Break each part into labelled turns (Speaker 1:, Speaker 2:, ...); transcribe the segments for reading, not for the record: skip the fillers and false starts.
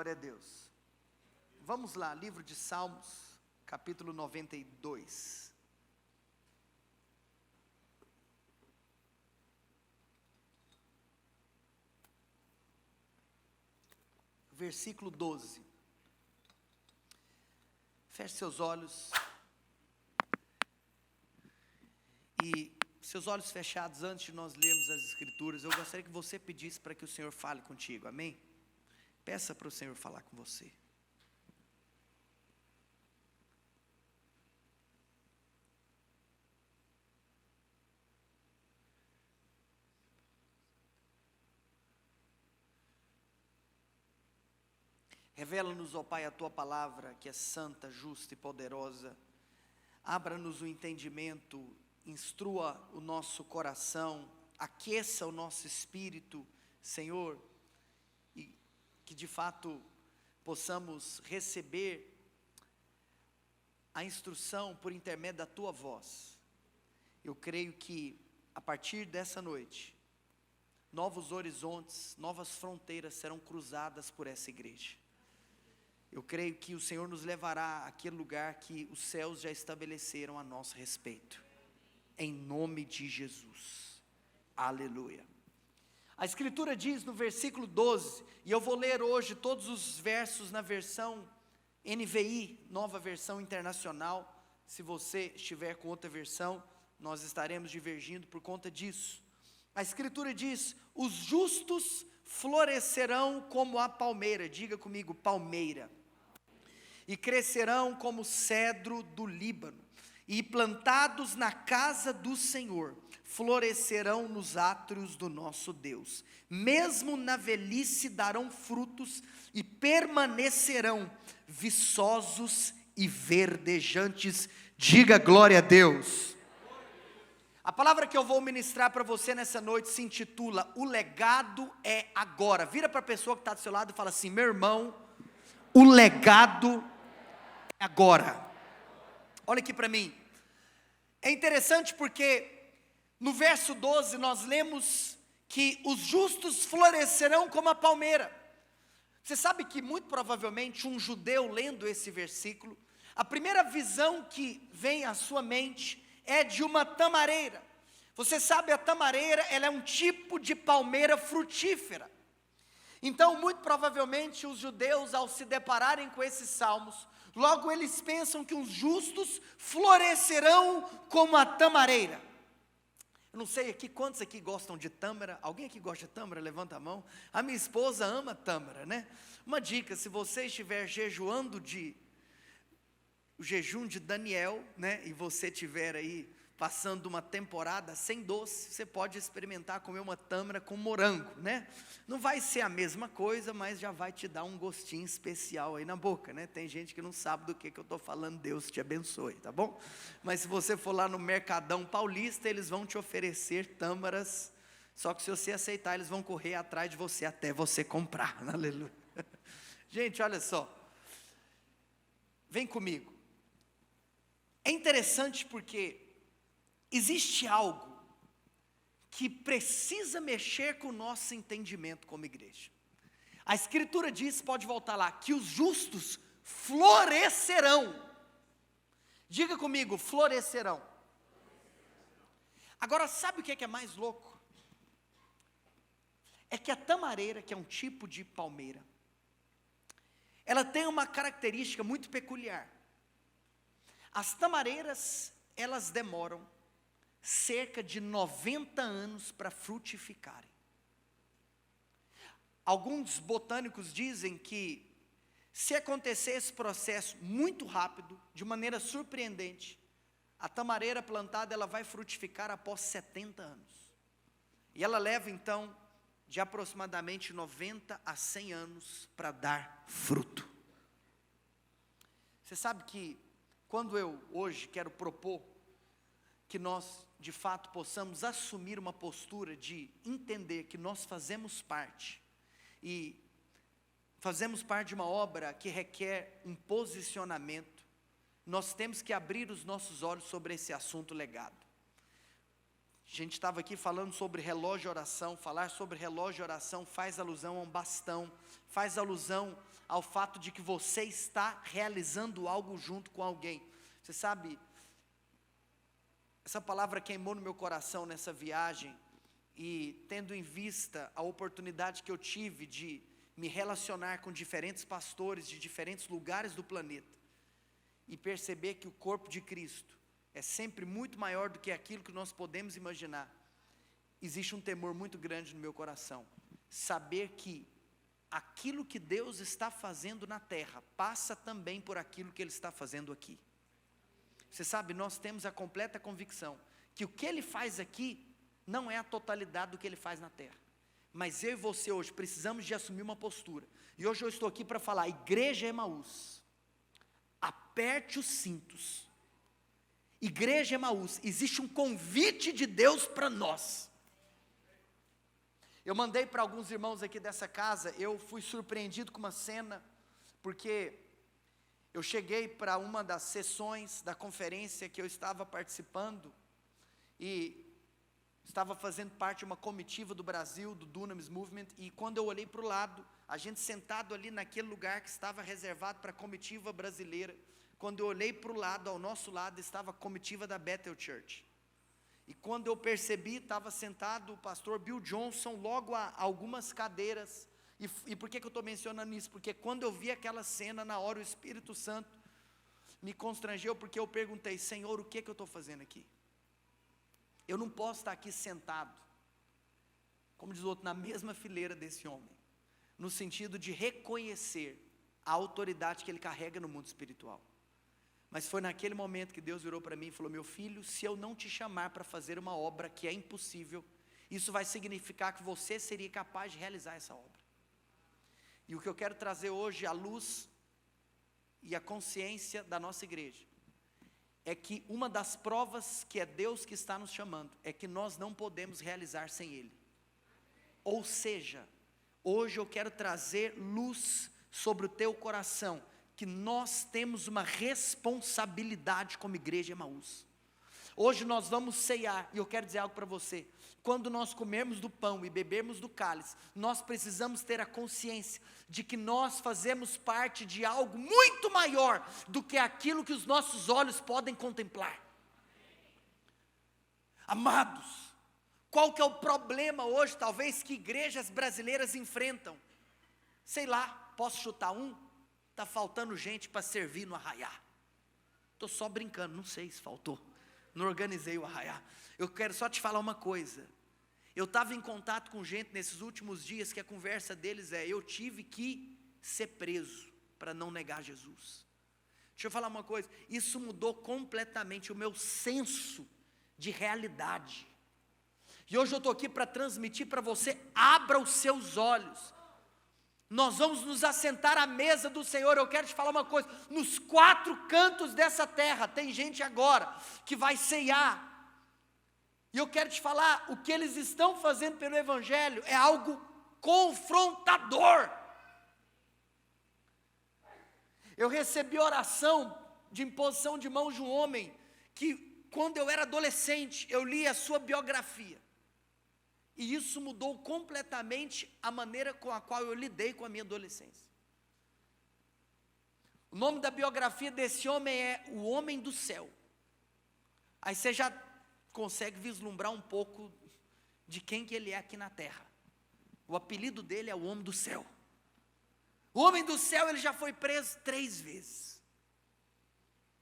Speaker 1: Glória a Deus. Vamos lá, livro de Salmos, capítulo 92. Versículo 12. Feche seus olhos. E seus olhos fechados, antes de nós lermos as Escrituras, eu gostaria que você pedisse para que o Senhor fale contigo, amém? Peça para o Senhor falar com você. Revela-nos, ó Pai, a Tua palavra, que é santa, justa e poderosa. Abra-nos o entendimento, instrua o nosso coração, aqueça o nosso espírito, Senhor, e que de fato possamos receber a instrução por intermédio da Tua voz. Eu creio que a partir dessa noite, novos horizontes, novas fronteiras serão cruzadas por essa igreja. Eu creio que o Senhor nos levará àquele lugar que os céus já estabeleceram a nosso respeito. Em nome de Jesus. Aleluia. A Escritura diz no versículo 12, e eu vou ler hoje todos os versos na versão NVI, nova versão internacional. Se você estiver com outra versão, nós estaremos divergindo por conta disso. A Escritura diz: os justos florescerão como a palmeira. Diga comigo, palmeira. E crescerão como cedro do Líbano, e plantados na casa do Senhor, florescerão nos átrios do nosso Deus. Mesmo na velhice darão frutos, e permanecerão viçosos e verdejantes. Diga glória a Deus. A palavra que eu vou ministrar para você nessa noite se intitula: o legado é agora. Vira para a pessoa que está do seu lado e fala assim: meu irmão, o legado é agora. Olha aqui para mim. É interessante porque no verso 12 nós lemos que os justos florescerão como a palmeira. Você sabe que muito provavelmente um judeu lendo esse versículo, a primeira visão que vem à sua mente é de uma tamareira. Você sabe, a tamareira, ela é um tipo de palmeira frutífera. Então, muito provavelmente, os judeus, ao se depararem com esses salmos, logo eles pensam que os justos florescerão como a tamareira. Eu não sei aqui, quantos aqui gostam de tâmara? Alguém aqui gosta de tâmara? Levanta a mão. A minha esposa ama tâmara, né? Uma dica: se você estiver jejuando o jejum de Daniel, né? E você estiver aí passando uma temporada sem doce, você pode experimentar comer uma tâmara com morango, né? Não vai ser a mesma coisa, mas já vai te dar um gostinho especial aí na boca, né? Tem gente que não sabe do que eu estou falando, Deus te abençoe, tá bom? Mas se você for lá no Mercadão Paulista, eles vão te oferecer tâmaras, só que se você aceitar, eles vão correr atrás de você até você comprar, aleluia. Gente, olha só, vem comigo. É interessante porque existe algo que precisa mexer com o nosso entendimento como igreja. A Escritura diz, pode voltar lá, que os justos florescerão. Diga comigo, florescerão. Agora, sabe o que é mais louco? É que a tamareira, que é um tipo de palmeira, ela tem uma característica muito peculiar. As tamareiras, elas demoram cerca de 90 anos para frutificarem. Alguns botânicos dizem que, se acontecer esse processo muito rápido, de maneira surpreendente, a tamareira plantada, ela vai frutificar após 70 anos. E ela leva então de aproximadamente 90 a 100 anos para dar fruto. Você sabe que quando eu hoje quero propor que nós de fato possamos assumir uma postura de entender que nós fazemos parte, e fazemos parte de uma obra que requer um posicionamento, nós temos que abrir os nossos olhos sobre esse assunto legado. A gente estava aqui falando sobre relógio de oração. Falar sobre relógio de oração faz alusão a um bastão, faz alusão ao fato de que você está realizando algo junto com alguém. Você sabe, essa palavra queimou no meu coração nessa viagem, e tendo em vista a oportunidade que eu tive de me relacionar com diferentes pastores de diferentes lugares do planeta, e perceber que o corpo de Cristo é sempre muito maior do que aquilo que nós podemos imaginar, existe um temor muito grande no meu coração, saber que aquilo que Deus está fazendo na terra, passa também por aquilo que Ele está fazendo aqui. Você sabe, nós temos a completa convicção, que o que Ele faz aqui, não é a totalidade do que Ele faz na terra. Mas eu e você hoje, precisamos de assumir uma postura, e hoje eu estou aqui para falar, Igreja Emaús, aperte os cintos. Igreja Emaús, existe um convite de Deus para nós. Eu mandei para alguns irmãos aqui dessa casa, eu fui surpreendido com uma cena, porque eu cheguei para uma das sessões da conferência que eu estava participando, e estava fazendo parte de uma comitiva do Brasil, do Dunamis Movement, e quando eu olhei para o lado, a gente sentado ali naquele lugar que estava reservado para a comitiva brasileira, quando eu olhei para o lado, ao nosso lado, estava a comitiva da Bethel Church. E quando eu percebi, estava sentado o pastor Bill Johnson, logo a algumas cadeiras. E por que eu estou mencionando isso? Porque quando eu vi aquela cena, na hora o Espírito Santo me constrangeu, porque eu perguntei, Senhor, o que eu estou fazendo aqui? Eu não posso estar aqui sentado, como diz o outro, na mesma fileira desse homem, no sentido de reconhecer a autoridade que ele carrega no mundo espiritual. Mas foi naquele momento que Deus virou para mim e falou, meu filho, se eu não te chamar para fazer uma obra que é impossível, isso vai significar que você seria capaz de realizar essa obra. E o que eu quero trazer hoje, à luz e à consciência da nossa igreja, é que uma das provas que é Deus que está nos chamando, é que nós não podemos realizar sem Ele. Ou seja, hoje eu quero trazer luz sobre o teu coração, que nós temos uma responsabilidade como Igreja Emaús. Hoje nós vamos ceiar, e eu quero dizer algo para você, quando nós comermos do pão e bebermos do cálice, nós precisamos ter a consciência de que nós fazemos parte de algo muito maior do que aquilo que os nossos olhos podem contemplar. Amados, qual que é o problema hoje, talvez, que igrejas brasileiras enfrentam? Sei lá, posso chutar um? Está faltando gente para servir no arraiá. Estou só brincando, não sei se faltou. Não organizei o arraiá. Eu quero só te falar uma coisa. Eu estava em contato com gente nesses últimos dias, que a conversa deles é, eu tive que ser preso para não negar Jesus. Deixa eu falar uma coisa, isso mudou completamente o meu senso de realidade. E hoje eu estou aqui para transmitir para você, abra os seus olhos. Nós vamos nos assentar à mesa do Senhor. Eu quero te falar uma coisa, nos 4 cantos dessa terra, tem gente agora que vai ceiar, e eu quero te falar, o que eles estão fazendo pelo Evangelho, é algo confrontador. Eu recebi oração de imposição de mãos de um homem, que quando eu era adolescente, eu li a sua biografia, e isso mudou completamente a maneira com a qual eu lidei com a minha adolescência. O nome da biografia desse homem é O Homem do Céu. Aí você já consegue vislumbrar um pouco de quem que ele é aqui na terra. O apelido dele é o Homem do Céu. O Homem do Céu, ele já foi preso 3 vezes.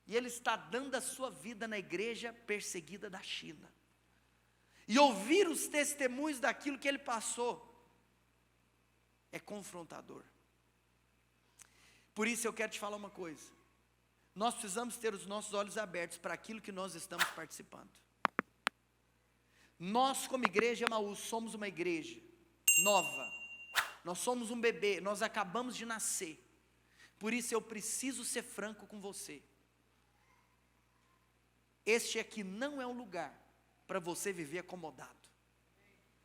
Speaker 1: E ele está dando a sua vida na igreja perseguida da China. E ouvir os testemunhos daquilo que ele passou é confrontador. Por isso eu quero te falar uma coisa. Nós precisamos ter os nossos olhos abertos para aquilo que nós estamos participando. Nós, como Igreja Emaús, somos uma igreja nova. Nós somos um bebê, nós acabamos de nascer. Por isso eu preciso ser franco com você. Este aqui não é um lugar para você viver acomodado.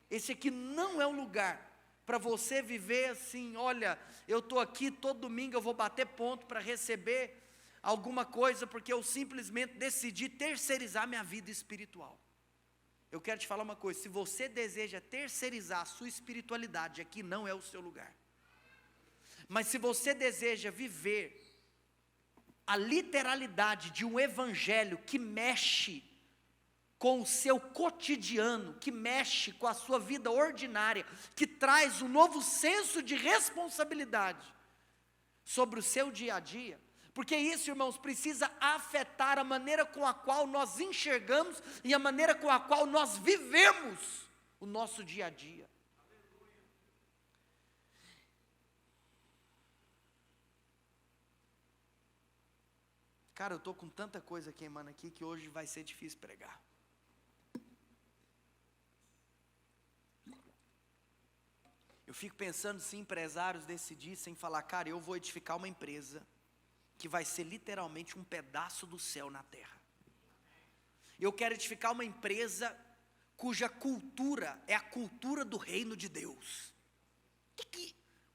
Speaker 1: Esse aqui não é um lugar para você viver assim, olha, eu estou aqui todo domingo, eu vou bater ponto para receber alguma coisa, porque eu simplesmente decidi terceirizar minha vida espiritual. Eu quero te falar uma coisa, se você deseja terceirizar a sua espiritualidade, aqui não é o seu lugar. Mas se você deseja viver a literalidade de um evangelho que mexe com o seu cotidiano, que mexe com a sua vida ordinária, que traz um novo senso de responsabilidade sobre o seu dia a dia, porque isso, irmãos, precisa afetar a maneira com a qual nós enxergamos e a maneira com a qual nós vivemos o nosso dia a dia. Cara, eu estou com tanta coisa queimando aqui que hoje vai ser difícil pregar. Eu fico pensando se empresários decidissem falar, cara, eu vou edificar uma empresa que vai ser literalmente um pedaço do céu na terra. Eu quero edificar uma empresa cuja cultura é a cultura do reino de Deus.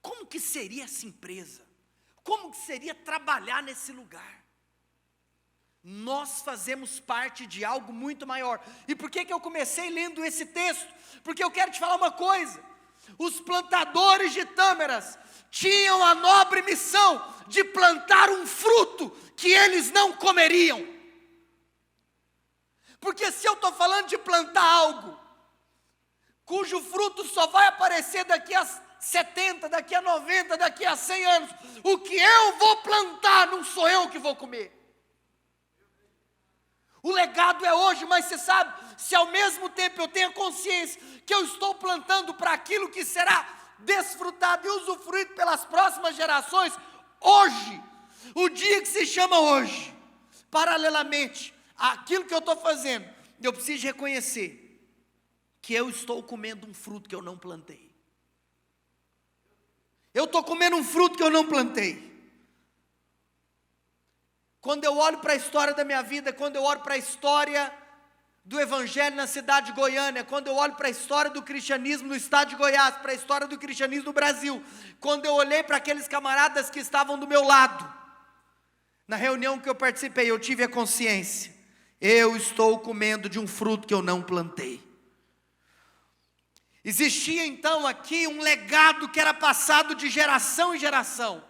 Speaker 1: Como que seria essa empresa? Como que seria trabalhar nesse lugar? Nós fazemos parte de algo muito maior. E por que eu comecei lendo esse texto? Porque eu quero te falar uma coisa. Os plantadores de tâmaras tinham a nobre missão de plantar um fruto que eles não comeriam. Porque se eu estou falando de plantar algo cujo fruto só vai aparecer daqui a 70, daqui a 90, daqui a 100 anos, o que eu vou plantar não sou eu que vou comer. O legado é hoje, mas você sabe, se ao mesmo tempo eu tenho consciência que eu estou plantando para aquilo que será desfrutado e usufruído pelas próximas gerações, hoje, o dia que se chama hoje, paralelamente àquilo que eu estou fazendo, eu preciso reconhecer que eu estou comendo um fruto que eu não plantei. Eu estou comendo um fruto que eu não plantei. Quando eu olho para a história da minha vida, quando eu olho para a história do evangelho na cidade de Goiânia, quando eu olho para a história do cristianismo no estado de Goiás, para a história do cristianismo no Brasil, quando eu olhei para aqueles camaradas que estavam do meu lado, na reunião que eu participei, eu tive a consciência, eu estou comendo de um fruto que eu não plantei. Existia então aqui um legado que era passado de geração em geração,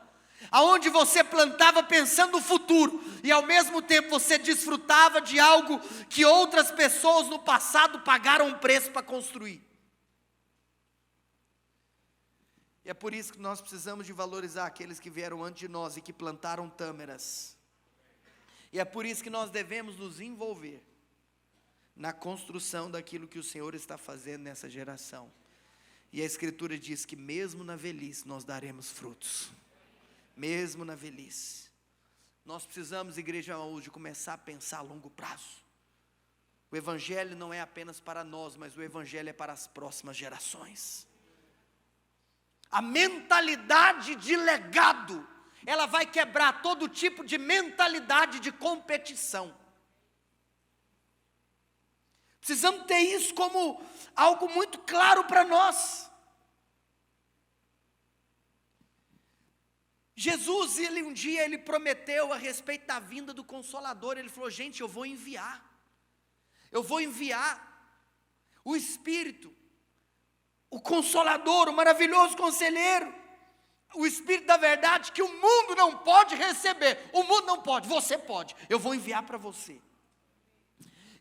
Speaker 1: aonde você plantava pensando no futuro, e ao mesmo tempo você desfrutava de algo que outras pessoas no passado pagaram um preço para construir. E é por isso que nós precisamos de valorizar aqueles que vieram antes de nós e que plantaram tâmaras. E é por isso que nós devemos nos envolver na construção daquilo que o Senhor está fazendo nessa geração. E a Escritura diz que mesmo na velhice nós daremos frutos. Mesmo na velhice. Nós precisamos, igreja hoje, começar a pensar a longo prazo. O Evangelho não é apenas para nós, mas o Evangelho é para as próximas gerações. A mentalidade de legado, ela vai quebrar todo tipo de mentalidade de competição. Precisamos ter isso como algo muito claro para nós. Jesus, um dia ele prometeu a respeito da vinda do Consolador, ele falou, gente, eu vou enviar o Espírito, o Consolador, o maravilhoso Conselheiro, o Espírito da verdade que o mundo não pode receber, o mundo não pode, você pode, eu vou enviar para você,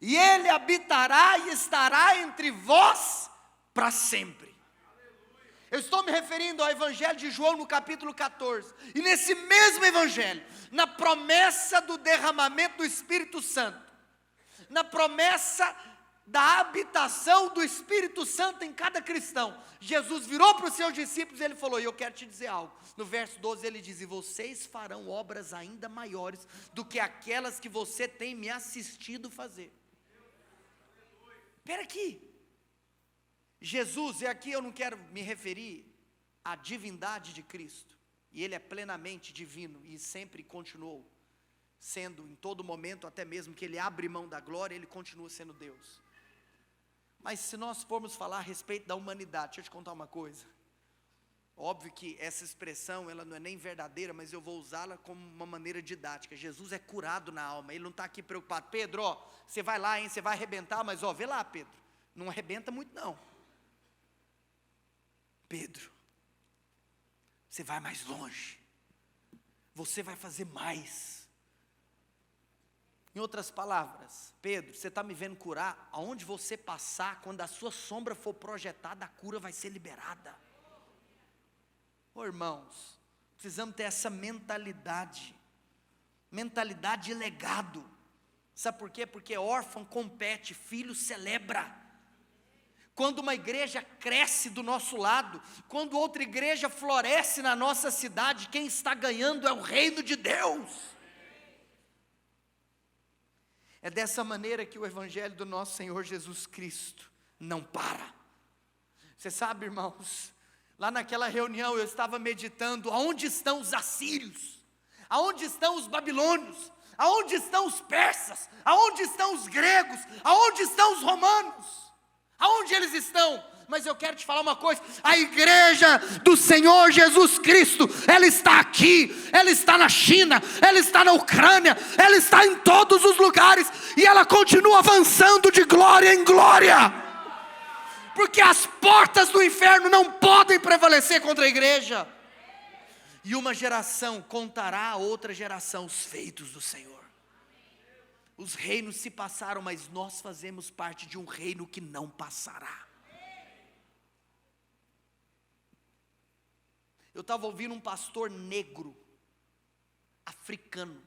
Speaker 1: e Ele habitará e estará entre vós para sempre. Eu estou me referindo ao Evangelho de João no capítulo 14. E nesse mesmo Evangelho, na promessa do derramamento do Espírito Santo, na promessa da habitação do Espírito Santo em cada cristão, Jesus virou para os seus discípulos e ele falou, e eu quero te dizer algo. No verso 12 ele diz, e vocês farão obras ainda maiores do que aquelas que você tem me assistido fazer. Espera aqui. Jesus, e aqui eu não quero me referir à divindade de Cristo, e Ele é plenamente divino, e sempre continuou sendo, em todo momento, até mesmo que Ele abre mão da glória, Ele continua sendo Deus. Mas se nós formos falar a respeito da humanidade, deixa eu te contar uma coisa, óbvio que essa expressão, ela não é nem verdadeira, mas eu vou usá-la como uma maneira didática. Jesus é curado na alma, Ele não está aqui preocupado, Pedro, ó, você vai lá, hein, você vai arrebentar, mas ó, vê lá, Pedro, não arrebenta muito não. Pedro, você vai mais longe, você vai fazer mais. Em outras palavras, Pedro, você está me vendo curar, aonde você passar, quando a sua sombra for projetada, a cura vai ser liberada. Irmãos, precisamos ter essa mentalidade de legado. Sabe por quê? Porque órfão compete, filho celebra. Quando uma igreja cresce do nosso lado, quando outra igreja floresce na nossa cidade, quem está ganhando é o reino de Deus. É dessa maneira que o evangelho do nosso Senhor Jesus Cristo não para. Você sabe, irmãos, lá naquela reunião eu estava meditando, aonde estão os assírios? Aonde estão os babilônios? Aonde estão os persas? Aonde estão os gregos? Aonde estão os romanos? Aonde eles estão? Mas eu quero te falar uma coisa, a igreja do Senhor Jesus Cristo, ela está aqui, ela está na China, ela está na Ucrânia, ela está em todos os lugares, e ela continua avançando de glória em glória, porque as portas do inferno não podem prevalecer contra a igreja, e uma geração contará a outra geração os feitos do Senhor. Os reinos se passaram, mas nós fazemos parte de um reino que não passará. Eu estava ouvindo um pastor negro, africano,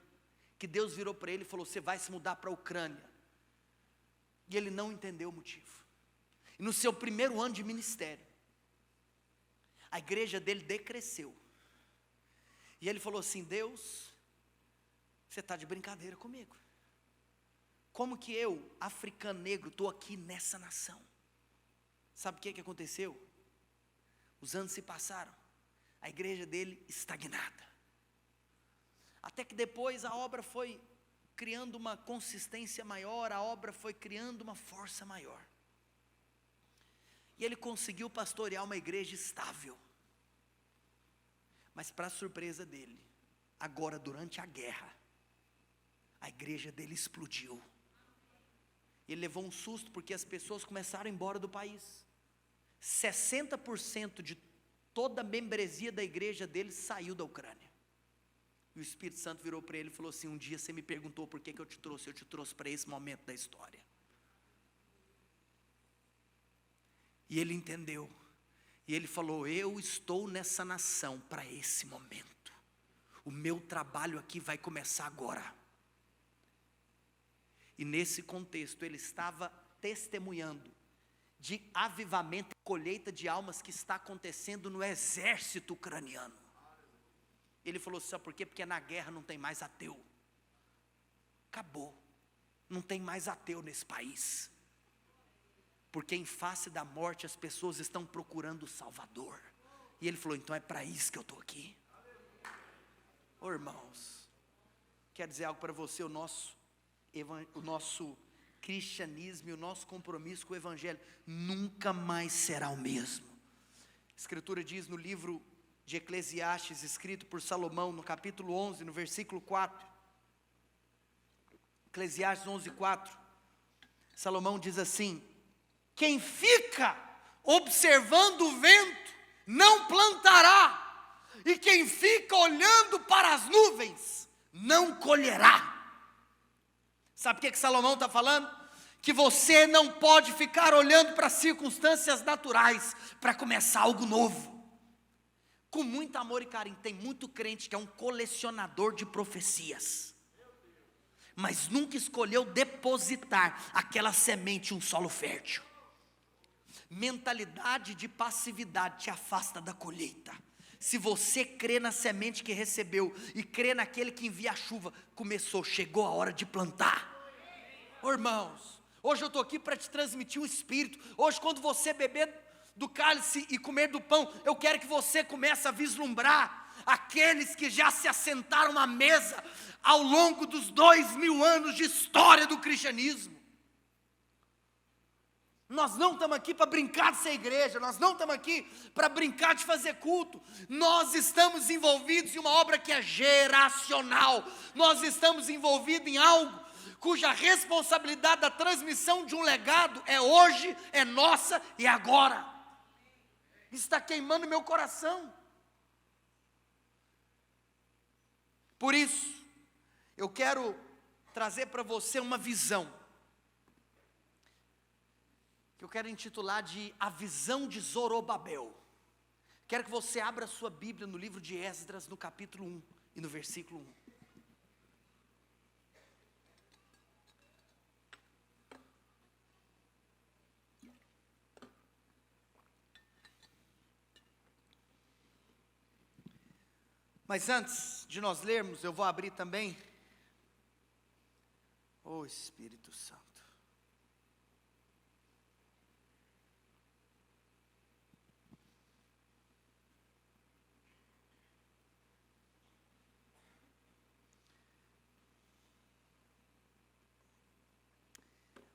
Speaker 1: que Deus virou para ele e falou: você vai se mudar para a Ucrânia. E ele não entendeu o motivo. E no seu primeiro ano de ministério, a igreja dele decresceu. E ele falou assim: Deus, você está de brincadeira comigo. Como que eu, africano negro, estou aqui nessa nação? Sabe o que aconteceu? Os anos se passaram, a igreja dele estagnada. Até que depois a obra foi criando uma consistência maior, a obra foi criando uma força maior. E ele conseguiu pastorear uma igreja estável. Mas para surpresa dele, agora durante a guerra, a igreja dele explodiu. Ele levou um susto porque as pessoas começaram a ir embora do país. 60% de toda a membresia da igreja dele saiu da Ucrânia. E o Espírito Santo virou para ele e falou assim: um dia você me perguntou por que eu te trouxe para esse momento da história. E ele entendeu. E ele falou: eu estou nessa nação para esse momento. O meu trabalho aqui vai começar agora. E nesse contexto ele estava testemunhando de avivamento e colheita de almas que está acontecendo no exército ucraniano. Ele falou: sabe por quê? Porque na guerra não tem mais ateu. Acabou. Não tem mais ateu nesse país. Porque em face da morte as pessoas estão procurando o Salvador. E ele falou: então é para isso que eu estou aqui. Irmãos, quero dizer algo para você, o nosso cristianismo e o nosso compromisso com o evangelho nunca mais será o mesmo. A Escritura diz no livro de Eclesiastes, escrito por Salomão, no capítulo 11, no versículo 4, Eclesiastes 11:4, Salomão diz assim: quem fica observando o vento não plantará, e quem fica olhando para as nuvens não colherá. Sabe o que Salomão está falando? Que você não pode ficar olhando para as circunstâncias naturais para começar algo novo. Com muito amor e carinho. Tem muito crente que é um colecionador de profecias, mas nunca escolheu depositar aquela semente em um solo fértil. Mentalidade de passividade te afasta da colheita. Se você crê na semente que recebeu e crê naquele que envia a chuva, chegou a hora de plantar. Irmãos, hoje eu estou aqui para te transmitir um espírito. Hoje, quando você beber do cálice e comer do pão, eu quero que você comece a vislumbrar aqueles que já se assentaram na mesa ao longo dos 2000 anos de história do cristianismo. Nós não estamos aqui para brincar de ser igreja, nós não estamos aqui para brincar de fazer culto, nós estamos envolvidos em uma obra que é geracional, nós estamos envolvidos em algo cuja responsabilidade da transmissão de um legado é hoje, é nossa e é agora. Isso está queimando meu coração. Por isso, eu quero trazer para você uma visão, que eu quero intitular de A Visão de Zorobabel. Quero que você abra a sua Bíblia no livro de Esdras, no capítulo 1 e no versículo 1. Mas antes de nós lermos, eu vou abrir também. Ô Espírito Santo.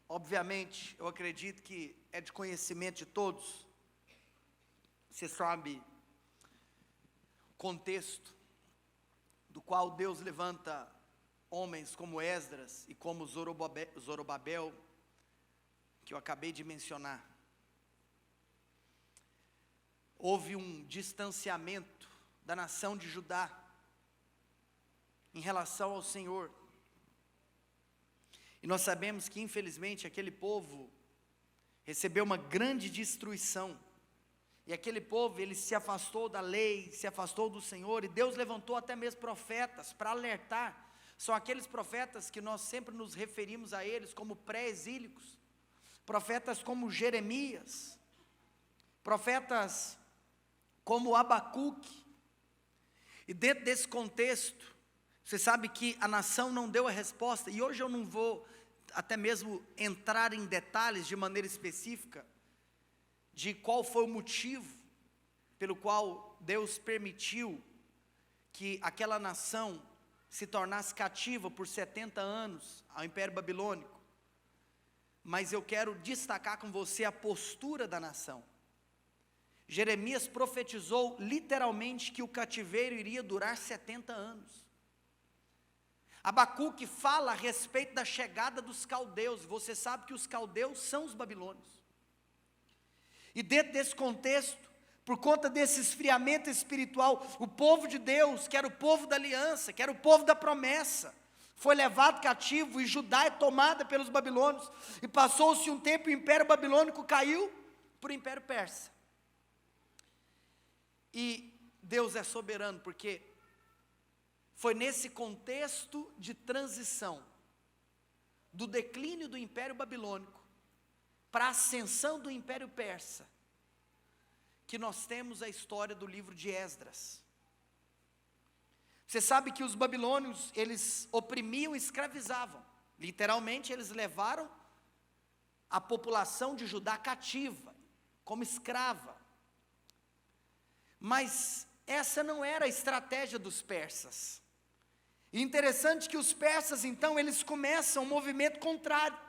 Speaker 1: Obviamente, eu acredito que é de conhecimento de todos. Você sabe o contexto do qual Deus levanta homens como Esdras e como Zorobabel, que eu acabei de mencionar. Houve um distanciamento da nação de Judá em relação ao Senhor. E nós sabemos que, infelizmente, aquele povo recebeu uma grande destruição. E aquele povo, ele se afastou da lei, se afastou do Senhor, e Deus levantou até mesmo profetas para alertar. São aqueles profetas que nós sempre nos referimos a eles como pré-exílicos. Profetas como Jeremias, profetas como Abacuque. E dentro desse contexto, você sabe que a nação não deu a resposta, e hoje eu não vou até mesmo entrar em detalhes de maneira específica, de qual foi o motivo pelo qual Deus permitiu que aquela nação se tornasse cativa por 70 anos ao Império Babilônico. Mas eu quero destacar com você a postura da nação. Jeremias profetizou literalmente que o cativeiro iria durar 70 anos. Abacuque fala a respeito da chegada dos caldeus. Você sabe que os caldeus são os babilônios. E dentro desse contexto, por conta desse esfriamento espiritual, o povo de Deus, que era o povo da aliança, que era o povo da promessa, foi levado cativo, e Judá é tomada pelos babilônios. E passou-se um tempo, o Império Babilônico caiu para o Império Persa. E Deus é soberano, porque foi nesse contexto de transição, do declínio do Império Babilônico para a ascensão do Império Persa, que nós temos a história do livro de Esdras. Você sabe que os babilônios, eles oprimiam e escravizavam. Literalmente, eles levaram a população de Judá cativa, como escrava. Mas essa não era a estratégia dos persas. E interessante que os persas, então, eles começam um movimento contrário.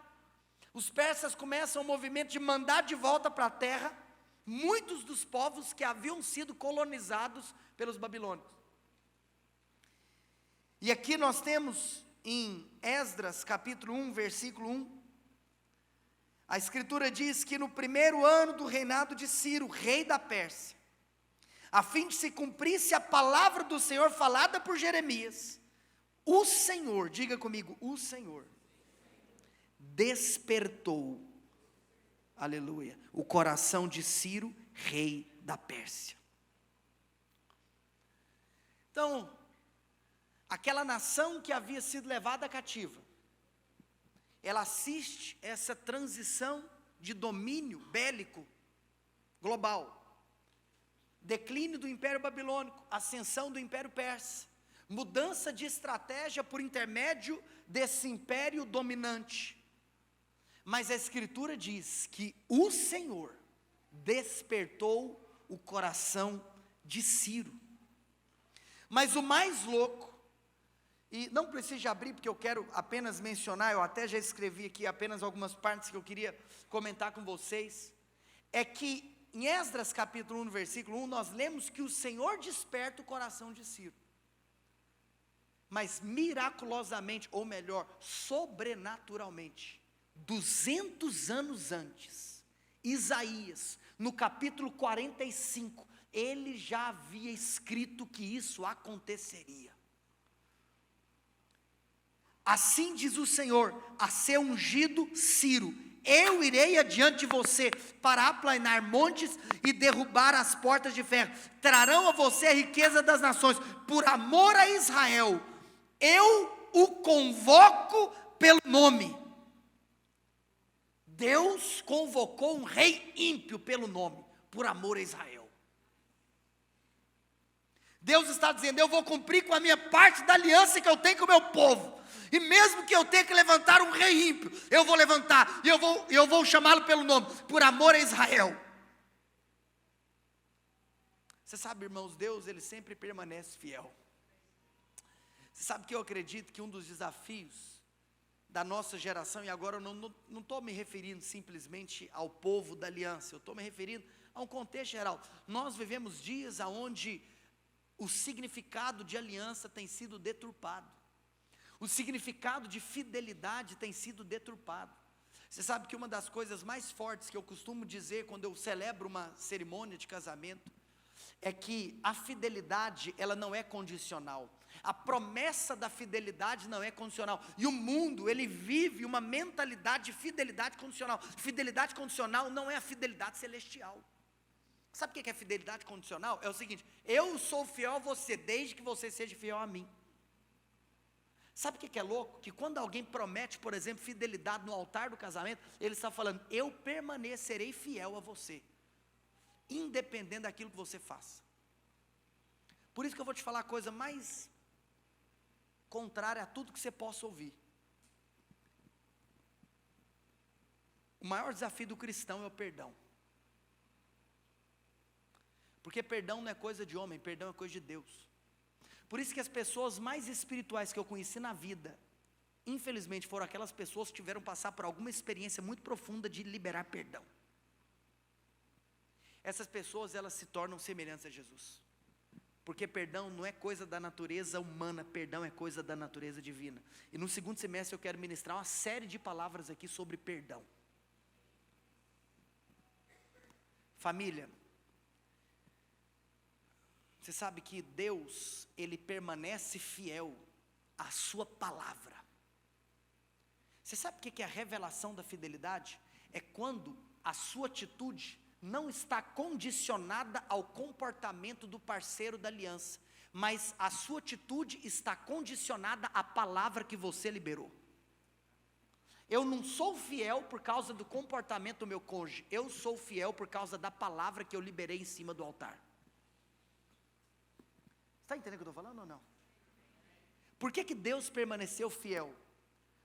Speaker 1: Os persas começam um movimento de mandar de volta para a terra muitos dos povos que haviam sido colonizados pelos babilônios. E aqui nós temos em Esdras capítulo 1, versículo 1, a escritura diz que no primeiro ano do reinado de Ciro, rei da Pérsia, a fim de se cumprisse a palavra do Senhor falada por Jeremias, o Senhor, diga comigo, o Senhor despertou, aleluia, o coração de Ciro, rei da Pérsia. Então, aquela nação que havia sido levada cativa, ela assiste essa transição de domínio bélico global, declínio do Império Babilônico, ascensão do Império Persa, mudança de estratégia por intermédio desse império dominante. Mas a Escritura diz que o Senhor despertou o coração de Ciro. Mas o mais louco, e não precisa abrir porque eu quero apenas mencionar, eu até já escrevi aqui apenas algumas partes que eu queria comentar com vocês, é que em Esdras capítulo 1, versículo 1, nós lemos que o Senhor desperta o coração de Ciro. Mas miraculosamente, ou melhor, sobrenaturalmente, 200 anos antes, Isaías, no capítulo 45, ele já havia escrito que isso aconteceria. Assim diz o Senhor, a seu ungido Ciro: eu irei adiante de você para aplanar montes e derrubar as portas de ferro. Trarão a você a riqueza das nações. Por amor a Israel, eu o convoco pelo nome. Deus convocou um rei ímpio pelo nome, por amor a Israel. Deus está dizendo: eu vou cumprir com a minha parte da aliança que eu tenho com o meu povo. E mesmo que eu tenha que levantar um rei ímpio, eu vou levantar, e eu vou chamá-lo pelo nome, por amor a Israel. Você sabe, irmãos, Deus, Ele sempre permanece fiel. Você sabe que eu acredito que um dos desafios da nossa geração, e agora eu não estou me referindo simplesmente ao povo da aliança, eu estou me referindo a um contexto geral. Nós vivemos dias onde o significado de aliança tem sido deturpado. O significado de fidelidade tem sido deturpado. Você sabe que uma das coisas mais fortes que eu costumo dizer quando eu celebro uma cerimônia de casamento é que a fidelidade, ela não é condicional. A promessa da fidelidade não é condicional. E o mundo, ele vive uma mentalidade de fidelidade condicional. Fidelidade condicional não é a fidelidade celestial. Sabe o que é fidelidade condicional? É o seguinte: eu sou fiel a você desde que você seja fiel a mim. Sabe o que é louco? Que quando alguém promete, por exemplo, fidelidade no altar do casamento, ele está falando: eu permanecerei fiel a você, independente daquilo que você faça. Por isso que eu vou te falar a coisa mais contrária a tudo que você possa ouvir. O maior desafio do cristão é o perdão. Porque perdão não é coisa de homem, perdão é coisa de Deus. Por isso que as pessoas mais espirituais que eu conheci na vida, infelizmente, foram aquelas pessoas que tiveram que passar por alguma experiência muito profunda de liberar perdão. Essas pessoas, elas se tornam semelhantes a Jesus. Porque perdão não é coisa da natureza humana, perdão é coisa da natureza divina. E no segundo semestre eu quero ministrar uma série de palavras aqui sobre perdão. Família, você sabe que Deus, Ele permanece fiel à sua palavra. Você sabe o que é a revelação da fidelidade? É quando a sua atitude não está condicionada ao comportamento do parceiro da aliança, mas a sua atitude está condicionada à palavra que você liberou. Eu não sou fiel por causa do comportamento do meu cônjuge, eu sou fiel por causa da palavra que eu liberei em cima do altar. Está entendendo o que eu estou falando ou não? Por que Deus permaneceu fiel?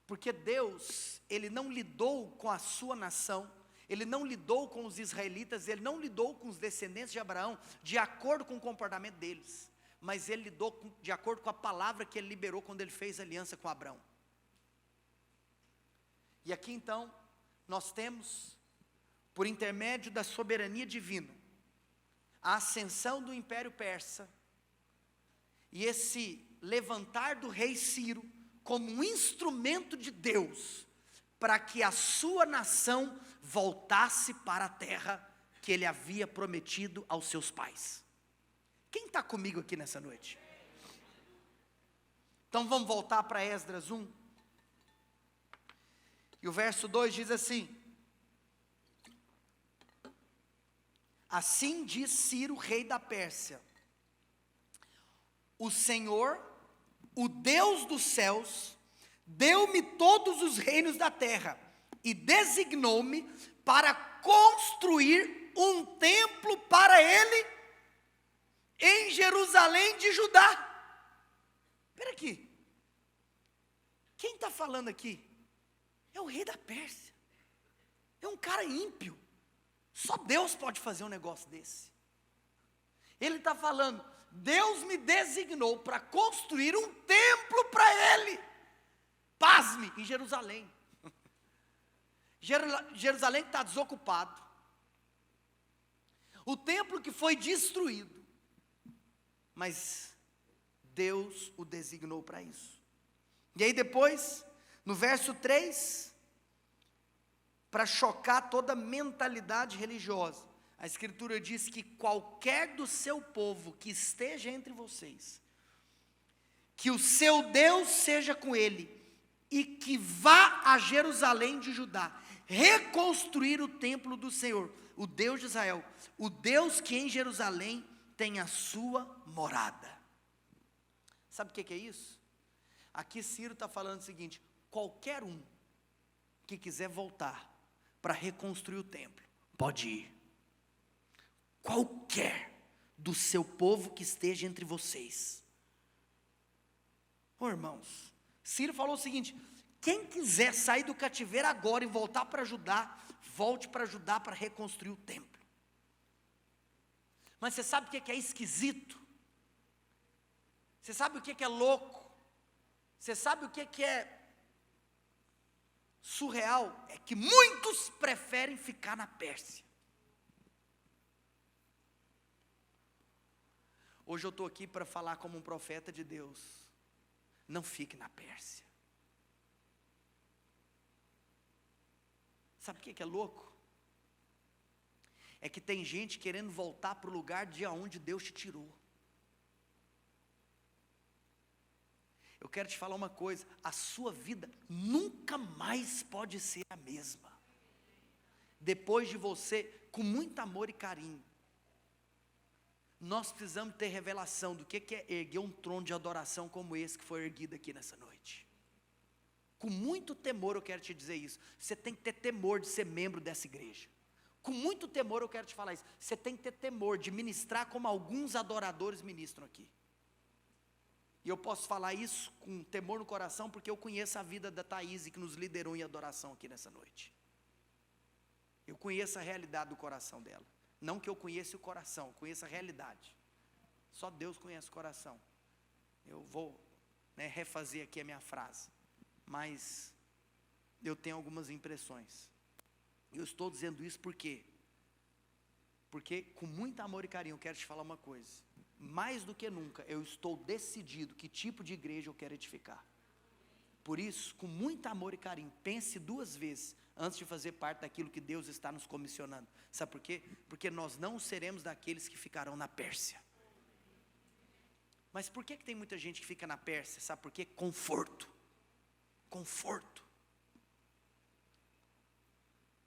Speaker 1: Porque Deus, Ele não lidou com a sua nação, Ele não lidou com os israelitas, Ele não lidou com os descendentes de Abraão de acordo com o comportamento deles, mas Ele lidou de acordo com a palavra que Ele liberou quando Ele fez aliança com Abraão. E aqui então, nós temos, por intermédio da soberania divina, a ascensão do Império Persa, e esse levantar do rei Ciro como um instrumento de Deus, para que a sua nação voltasse para a terra que ele havia prometido aos seus pais. Quem está comigo aqui nessa noite? Então vamos voltar para Esdras 1. E o verso 2 diz assim: assim diz Ciro, rei da Pérsia: o Senhor, o Deus dos céus, deu-me todos os reinos da terra e designou-me para construir um templo para Ele em Jerusalém de Judá. Espera aqui, quem está falando aqui? É o rei da Pérsia, é um cara ímpio, só Deus pode fazer um negócio desse. Ele está falando: Deus me designou para construir um templo para Ele, pasme, em Jerusalém. Jerusalém que está desocupado, o templo que foi destruído, mas Deus o designou para isso. E aí depois, no verso 3, para chocar toda mentalidade religiosa, a Escritura diz que qualquer do seu povo que esteja entre vocês, que o seu Deus seja com ele, e que vá a Jerusalém de Judá, reconstruir o templo do Senhor, o Deus de Israel, o Deus que em Jerusalém tem a sua morada. Sabe o que é isso? Aqui Ciro está falando o seguinte: qualquer um que quiser voltar para reconstruir o templo, pode ir. Qualquer do seu povo que esteja entre vocês. Irmãos, Ciro falou o seguinte: quem quiser sair do cativeiro agora e voltar para Judá, volte para Judá para reconstruir o templo. Mas você sabe o que é esquisito? Você sabe o que é louco? Você sabe o que é surreal? É que muitos preferem ficar na Pérsia. Hoje eu estou aqui para falar como um profeta de Deus. Não fique na Pérsia. Sabe o que é louco? É que tem gente querendo voltar para o lugar de onde Deus te tirou. Eu quero te falar uma coisa: a sua vida nunca mais pode ser a mesma. Depois de você, com muito amor e carinho, nós precisamos ter revelação do que é erguer um trono de adoração como esse que foi erguido aqui nessa noite. Com muito temor eu quero te dizer isso. Você tem que ter temor de ser membro dessa igreja. Com muito temor eu quero te falar isso. Você tem que ter temor de ministrar como alguns adoradores ministram aqui. E eu posso falar isso com temor no coração, porque eu conheço a vida da Thaís, que nos liderou em adoração aqui nessa noite. Eu conheço a realidade do coração dela. Não que eu conheça o coração, eu conheço a realidade. Só Deus conhece o coração. Eu vou refazer aqui a minha frase, mas eu tenho algumas impressões. Eu estou dizendo isso por quê? Porque com muito amor e carinho eu quero te falar uma coisa. Mais do que nunca, eu estou decidido que tipo de igreja eu quero edificar. Por isso, com muito amor e carinho, pense duas vezes antes de fazer parte daquilo que Deus está nos comissionando. Sabe por quê? Porque nós não seremos daqueles que ficarão na Pérsia. Mas por que tem muita gente que fica na Pérsia? Sabe por quê? Conforto. Conforto.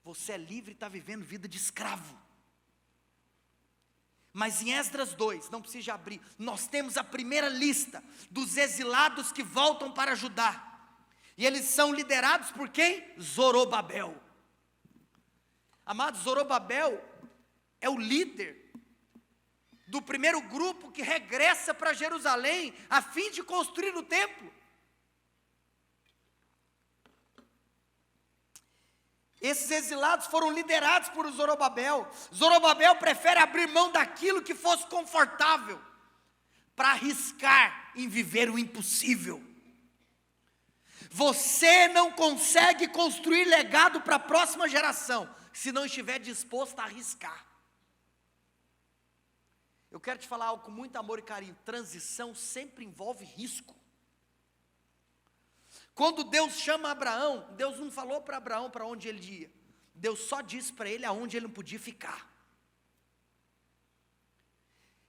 Speaker 1: Você é livre e está vivendo vida de escravo. Mas em Esdras 2, não precisa abrir, nós temos a primeira lista dos exilados que voltam para Judá. E eles são liderados por quem? Zorobabel. Amado, Zorobabel é o líder do primeiro grupo que regressa para Jerusalém a fim de construir o templo. Esses exilados foram liderados por Zorobabel. Zorobabel prefere abrir mão daquilo que fosse confortável para arriscar em viver o impossível. Você não consegue construir legado para a próxima geração se não estiver disposto a arriscar. Eu quero te falar algo com muito amor e carinho. Transição sempre envolve risco. Quando Deus chama Abraão, Deus não falou para Abraão para onde ele ia. Deus só disse para ele aonde ele não podia ficar.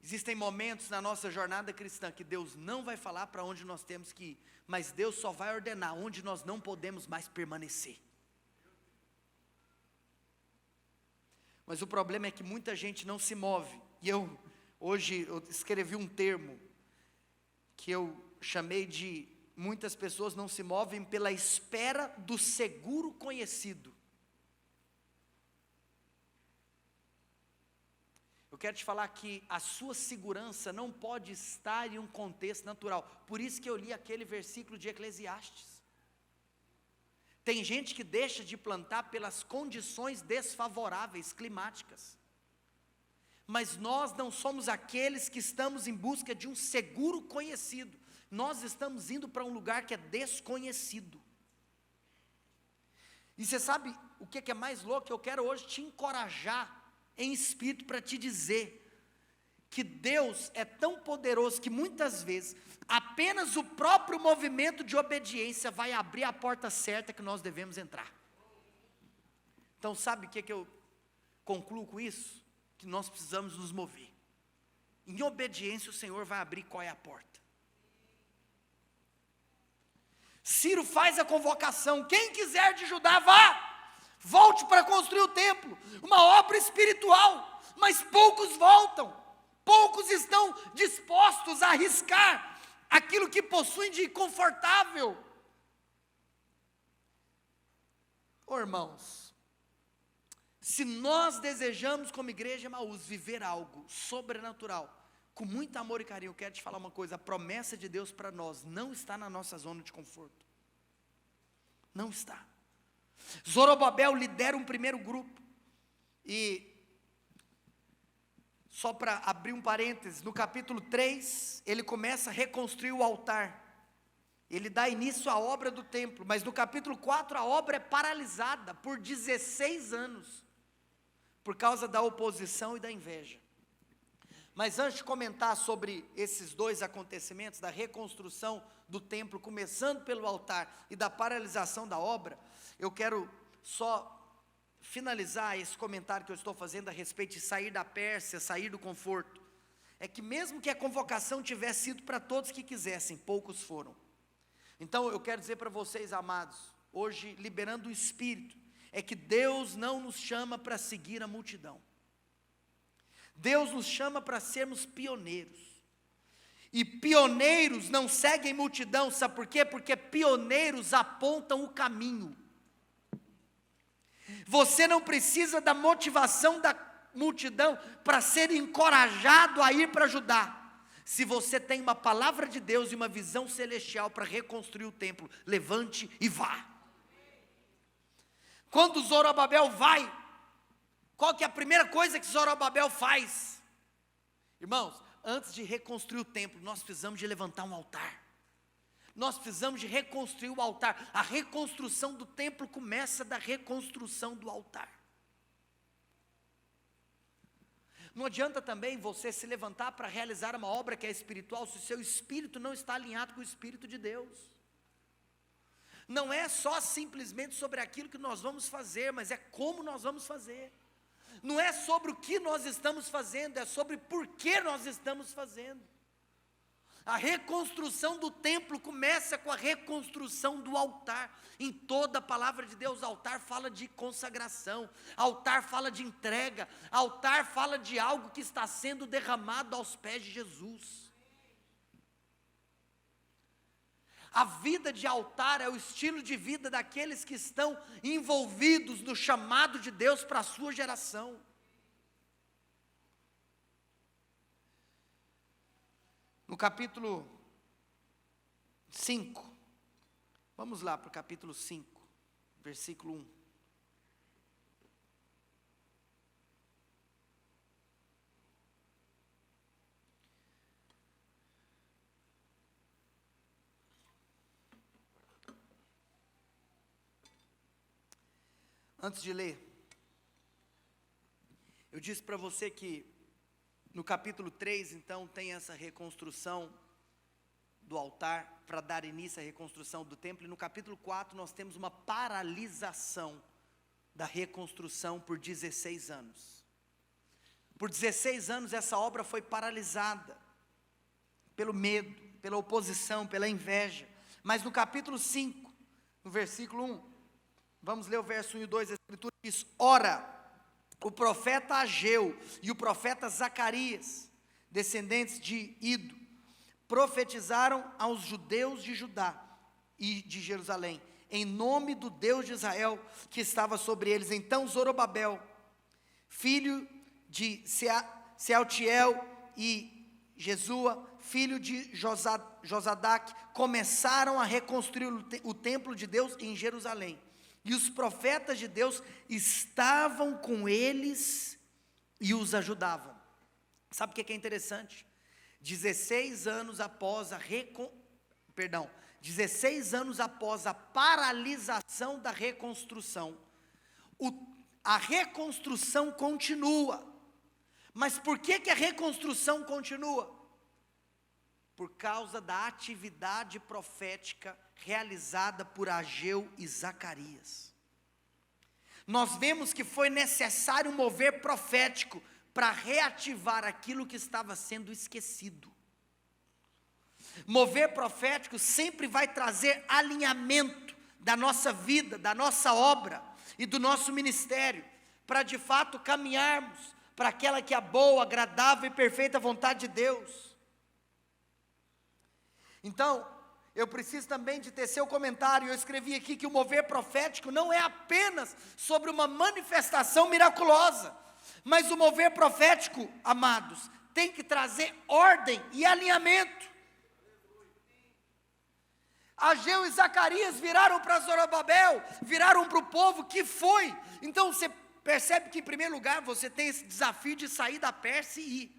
Speaker 1: Existem momentos na nossa jornada cristã que Deus não vai falar para onde nós temos que ir, mas Deus só vai ordenar onde nós não podemos mais permanecer. Mas o problema é que muita gente não se move. E hoje eu escrevi um termo que eu chamei de: muitas pessoas não se movem pela espera do seguro conhecido. Eu quero te falar que a sua segurança não pode estar em um contexto natural. Por isso que eu li aquele versículo de Eclesiastes. Tem gente que deixa de plantar pelas condições desfavoráveis, climáticas. Mas nós não somos aqueles que estamos em busca de um seguro conhecido. Nós estamos indo para um lugar que é desconhecido. E você sabe o que é mais louco? Eu quero hoje te encorajar em espírito para te dizer que Deus é tão poderoso que muitas vezes apenas o próprio movimento de obediência vai abrir a porta certa que nós devemos entrar. Então sabe o que eu concluo com isso? Que nós precisamos nos mover. Em obediência o Senhor vai abrir qual é a porta. Ciro faz a convocação: quem quiser de Judá, vá, volte para construir o templo, uma obra espiritual, mas poucos voltam, poucos estão dispostos a arriscar aquilo que possuem de confortável. Irmãos, se nós desejamos como igreja Emaús viver algo sobrenatural, com muito amor e carinho, eu quero te falar uma coisa: a promessa de Deus para nós não está na nossa zona de conforto, não está. Zorobabel lidera um primeiro grupo, e só para abrir um parênteses, no capítulo 3, ele começa a reconstruir o altar, ele dá início à obra do templo, mas no capítulo 4 a obra é paralisada por 16 anos, por causa da oposição e da inveja. Mas antes de comentar sobre esses dois acontecimentos, da reconstrução do templo, começando pelo altar, e da paralisação da obra, eu quero só finalizar esse comentário que eu estou fazendo a respeito de sair da Pérsia, sair do conforto. É que mesmo que a convocação tivesse sido para todos que quisessem, poucos foram. Então eu quero dizer para vocês, amados, hoje liberando o Espírito, é que Deus não nos chama para seguir a multidão. Deus nos chama para sermos pioneiros. E pioneiros não seguem multidão, sabe por quê? Porque pioneiros apontam o caminho. Você não precisa da motivação da multidão para ser encorajado a ir para ajudar. Se você tem uma palavra de Deus e uma visão celestial para reconstruir o templo, levante e vá. Quando Zorobabel vai, qual que é a primeira coisa que Zorobabel faz? Irmãos, antes de reconstruir o templo, nós precisamos de levantar um altar. Nós precisamos de reconstruir o altar. A reconstrução do templo começa da reconstrução do altar. Não adianta também você se levantar para realizar uma obra que é espiritual, se o seu espírito não está alinhado com o Espírito de Deus. Não é só simplesmente sobre aquilo que nós vamos fazer, mas é como nós vamos fazer. Não é sobre o que nós estamos fazendo, é sobre por que nós estamos fazendo. A reconstrução do templo começa com a reconstrução do altar. Em toda a palavra de Deus, altar fala de consagração, altar fala de entrega, altar fala de algo que está sendo derramado aos pés de Jesus. A vida de altar é o estilo de vida daqueles que estão envolvidos no chamado de Deus para a sua geração. No capítulo 5, vamos lá para o capítulo 5, versículo 1. Antes de ler, eu disse para você que no capítulo 3, então, tem essa reconstrução do altar, para dar início à reconstrução do templo. E no capítulo 4, nós temos uma paralisação da reconstrução por 16 anos. Por 16 anos, essa obra foi paralisada, pelo medo, pela oposição, pela inveja. Mas no capítulo 5, no versículo 1, vamos ler o verso 1 e 2, a Escritura diz: ora, o profeta Ageu e o profeta Zacarias, descendentes de Ido, profetizaram aos judeus de Judá e de Jerusalém, em nome do Deus de Israel que estava sobre eles. Então Zorobabel, filho de Sealtiel, e Jesua, filho de Josadac, começaram a reconstruir o templo de Deus em Jerusalém. E os profetas de Deus estavam com eles e os ajudavam. Sabe o que é interessante? 16 anos após a 16 anos após a paralisação da reconstrução, a reconstrução continua. Mas por que a reconstrução continua? Por causa da atividade profética realizada por Ageu e Zacarias. Nós vemos que foi necessário um mover profético para reativar aquilo que estava sendo esquecido. Mover profético sempre vai trazer alinhamento da nossa vida, da nossa obra e do nosso ministério, para de fato caminharmos para aquela que é a boa, agradável e perfeita vontade de Deus. Então, eu preciso também de tecer o comentário. Eu escrevi aqui que o mover profético não é apenas sobre uma manifestação miraculosa, mas o mover profético, amados, tem que trazer ordem e alinhamento. Ageu e Zacarias viraram para Zorobabel, viraram para o povo que foi. Então você percebe que em primeiro lugar você tem esse desafio de sair da Pérsia e ir.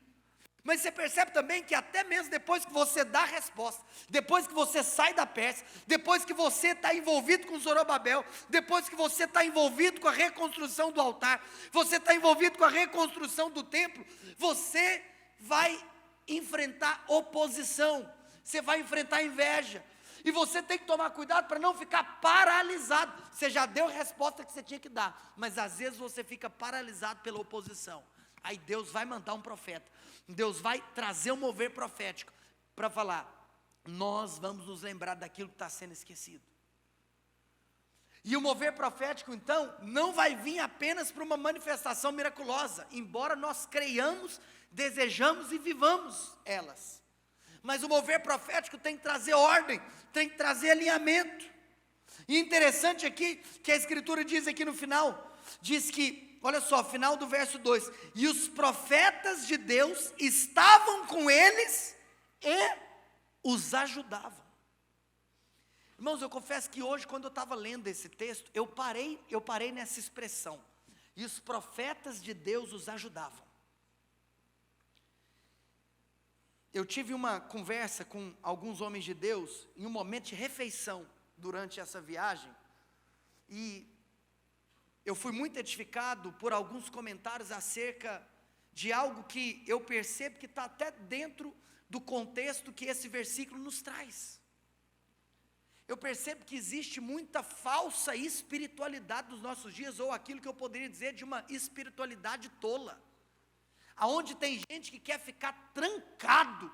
Speaker 1: Mas você percebe também que até mesmo depois que você dá a resposta, depois que você sai da Pérsia, depois que você está envolvido com Zorobabel, depois que você está envolvido com a reconstrução do altar, você está envolvido com a reconstrução do templo, você vai enfrentar oposição, você vai enfrentar inveja, e você tem que tomar cuidado para não ficar paralisado. Você já deu a resposta que você tinha que dar, mas às vezes você fica paralisado pela oposição. Aí Deus vai mandar um profeta, Deus vai trazer um mover profético para falar: nós vamos nos lembrar daquilo que está sendo esquecido. E o mover profético então não vai vir apenas para uma manifestação miraculosa, embora nós creiamos, desejamos e vivamos elas. Mas o mover profético tem que trazer ordem, tem que trazer alinhamento. E interessante aqui, que a Escritura diz aqui no final, diz que, olha só, final do verso 2, e os profetas de Deus estavam com eles e os ajudavam. Irmãos, eu confesso que hoje, quando eu estava lendo esse texto, eu parei nessa expressão, e os profetas de Deus os ajudavam. Eu tive uma conversa com alguns homens de Deus, em um momento de refeição, durante essa viagem, e eu fui muito edificado por alguns comentários acerca de algo que eu percebo que está até dentro do contexto que esse versículo nos traz. Eu percebo que existe muita falsa espiritualidade nos nossos dias, ou aquilo que eu poderia dizer de uma espiritualidade tola, aonde tem gente que quer ficar trancado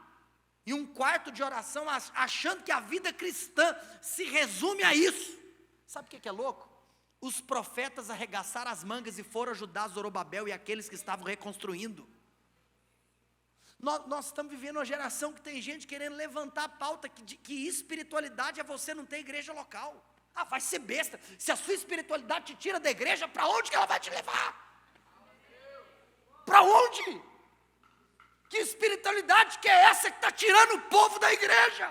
Speaker 1: em um quarto de oração, achando que a vida cristã se resume a isso. Sabe o que é louco? Os profetas arregaçaram as mangas e foram ajudar Zorobabel e aqueles que estavam reconstruindo. Nós estamos vivendo uma geração que tem gente querendo levantar a pauta que espiritualidade é você não ter igreja local. Ah, vai ser besta, se a sua espiritualidade te tira da igreja, para onde que ela vai te levar? Para onde? Que espiritualidade que é essa que está tirando o povo da igreja?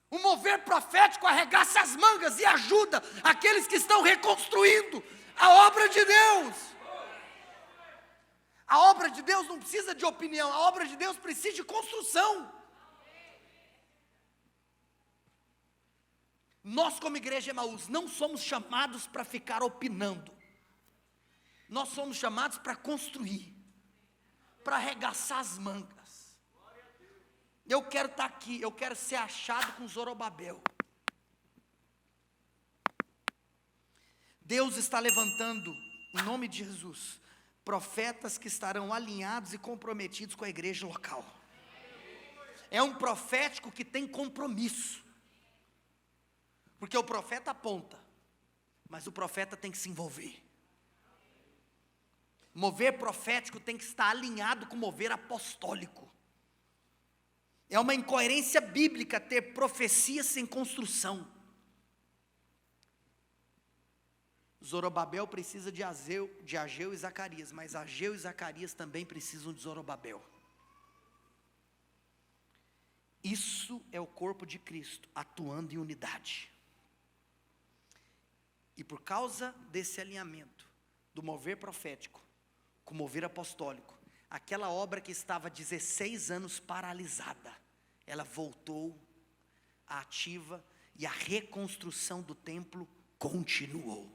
Speaker 1: O mover profético arregaça as mangas e ajuda aqueles que estão reconstruindo a obra de Deus. A obra de Deus não precisa de opinião, a obra de Deus precisa de construção. Nós, como igreja Emaús, não somos chamados para ficar opinando. Nós somos chamados para construir, para arregaçar as mangas. Eu quero estar aqui, eu quero ser achado com Zorobabel. Deus está levantando, em nome de Jesus, profetas que estarão alinhados e comprometidos com a igreja local. É um profético que tem compromisso. Porque o profeta aponta, mas o profeta tem que se envolver. Mover profético tem que estar alinhado com mover apostólico. É uma incoerência bíblica ter profecia sem construção. Zorobabel precisa de Ageu e Zacarias, mas Ageu e Zacarias também precisam de Zorobabel. Isso é o corpo de Cristo atuando em unidade. E por causa desse alinhamento do mover profético com o mover apostólico, aquela obra que estava 16 anos paralisada, ela voltou ativa e a reconstrução do templo continuou.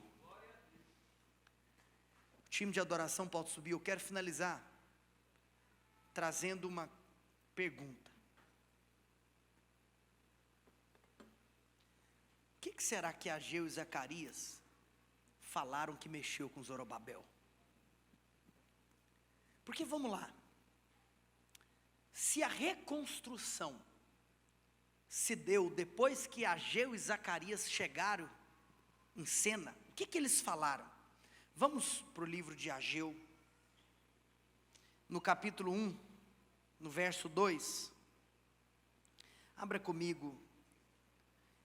Speaker 1: O time de adoração pode subir. Eu quero finalizar trazendo uma pergunta. O que será que Ageu e Zacarias falaram que mexeu com Zorobabel? Porque vamos lá, se a reconstrução se deu depois que Ageu e Zacarias chegaram em cena. O que eles falaram? Vamos para o livro de Ageu, no capítulo 1, no verso 2. Abra comigo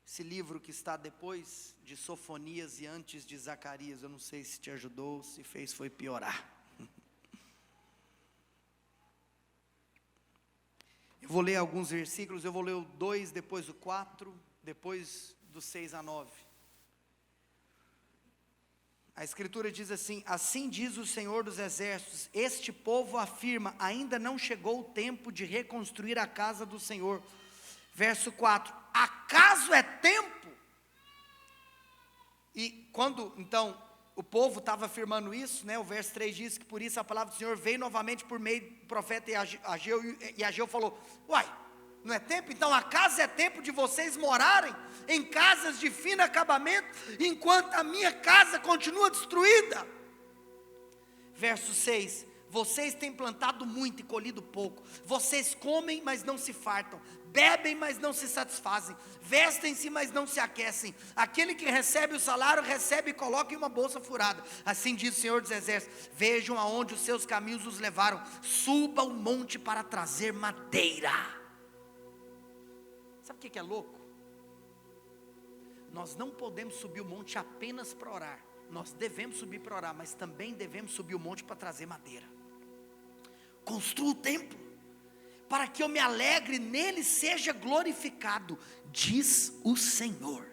Speaker 1: esse livro que está depois de Sofonias e antes de Zacarias. Eu não sei se te ajudou, se fez foi piorar. Eu vou ler alguns versículos, eu vou ler o 2, depois o 4, depois do 6 a 9. A escritura diz assim: assim diz o Senhor dos Exércitos, este povo afirma, ainda não chegou o tempo de reconstruir a casa do Senhor. Verso 4, acaso é tempo? E quando então o povo estava afirmando isso, né, o verso 3 diz que por isso a palavra do Senhor veio novamente por meio do profeta Ageu, e Ageu falou: uai, não é tempo? Então acaso é tempo de vocês morarem em casas de fino acabamento, enquanto a minha casa continua destruída? Verso 6, vocês têm plantado muito e colhido pouco, vocês comem, mas não se fartam, bebem, mas não se satisfazem, vestem-se, mas não se aquecem. Aquele que recebe o salário, recebe e coloca em uma bolsa furada. Assim diz o Senhor dos Exércitos: vejam aonde os seus caminhos os levaram, suba o monte para trazer madeira. Sabe o que é louco? Nós não podemos subir o monte apenas para orar. Nós devemos subir para orar, mas também devemos subir o monte para trazer madeira. Construa o templo, para que eu me alegre nele, seja glorificado, diz o Senhor.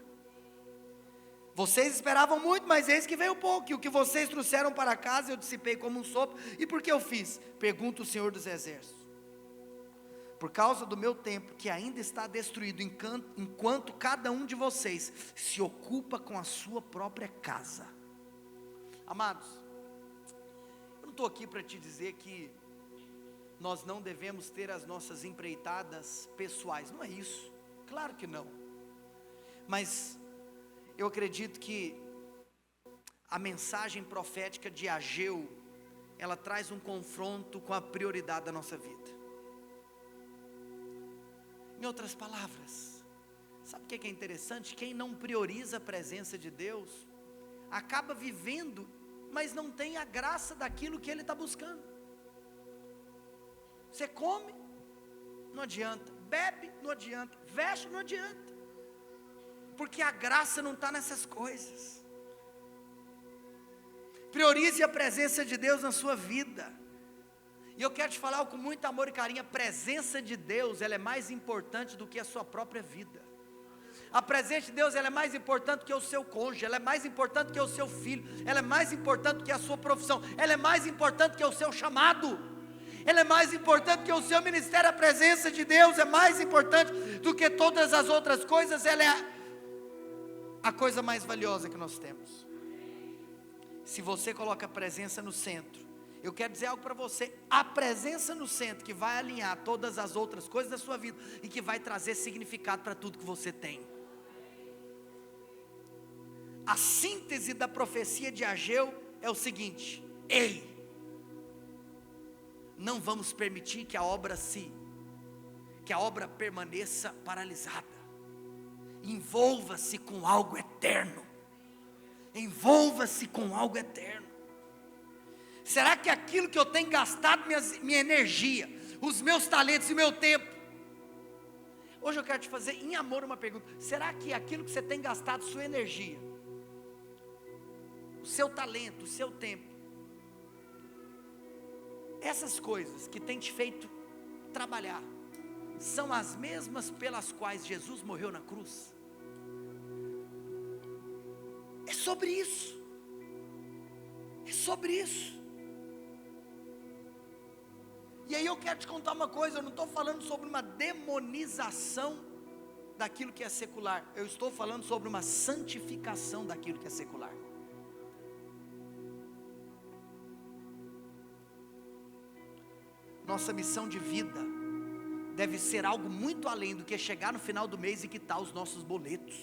Speaker 1: Vocês esperavam muito, mas eis que veio pouco, e o que vocês trouxeram para casa eu dissipei como um sopro. E por que eu fiz? Pergunta o Senhor dos Exércitos. Por causa do meu templo, que ainda está destruído, enquanto cada um de vocês se ocupa com a sua própria casa. Amados, eu não estou aqui para te dizer que nós não devemos ter as nossas empreitadas pessoais, não é isso, claro que não, mas eu acredito que a mensagem profética de Ageu, ela traz um confronto com a prioridade da nossa vida. Em outras palavras, sabe o que é interessante? Quem não prioriza a presença de Deus, acaba vivendo, mas não tem a graça daquilo que ele está buscando. Você come, não adianta, bebe, não adianta, veste, não adianta, porque a graça não está nessas coisas. Priorize a presença de Deus na sua vida. E eu quero te falar com muito amor e carinho: a presença de Deus, ela é mais importante do que a sua própria vida. A presença de Deus, ela é mais importante que o seu cônjuge, ela é mais importante que o seu filho, ela é mais importante que a sua profissão, ela é mais importante que o seu chamado, ela é mais importante que o seu ministério. A presença de Deus é mais importante do que todas as outras coisas, ela é a coisa mais valiosa que nós temos. Se você coloca a presença no centro, eu quero dizer algo para você: a presença no centro que vai alinhar todas as outras coisas da sua vida e que vai trazer significado para tudo que você tem. A síntese da profecia de Ageu é o seguinte: ei, não vamos permitir que a obra permaneça paralisada. Envolva-se com algo eterno. Envolva-se com algo eterno. Será que aquilo que eu tenho gastado minha energia, os meus talentos e o meu tempo, hoje eu quero te fazer em amor uma pergunta: será que aquilo que você tem gastado sua energia, o seu talento, o seu tempo, essas coisas que tem te feito trabalhar, são as mesmas pelas quais Jesus morreu na cruz? É sobre isso. É sobre isso. E aí eu quero te contar uma coisa: eu não estou falando sobre uma demonização daquilo que é secular, eu estou falando sobre uma santificação daquilo que é secular. Nossa missão de vida deve ser algo muito além do que chegar no final do mês e quitar os nossos boletos.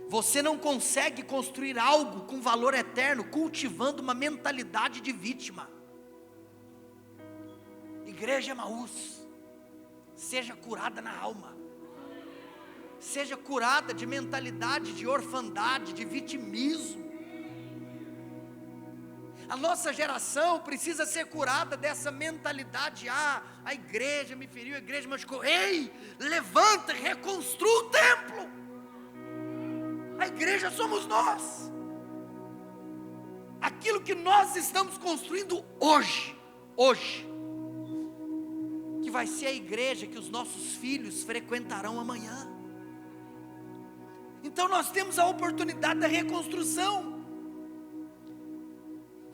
Speaker 1: Você não consegue construir algo com valor eterno cultivando uma mentalidade de vítima. Igreja Emaús, seja curada na alma, seja curada de mentalidade de orfandade, de vitimismo. A nossa geração precisa ser curada dessa mentalidade. A igreja me feriu, a igreja machucou. Ei, levanta, reconstrua o templo. A igreja somos nós. Aquilo que nós estamos construindo hoje, que vai ser a igreja que os nossos filhos frequentarão amanhã. Então nós temos a oportunidade da reconstrução.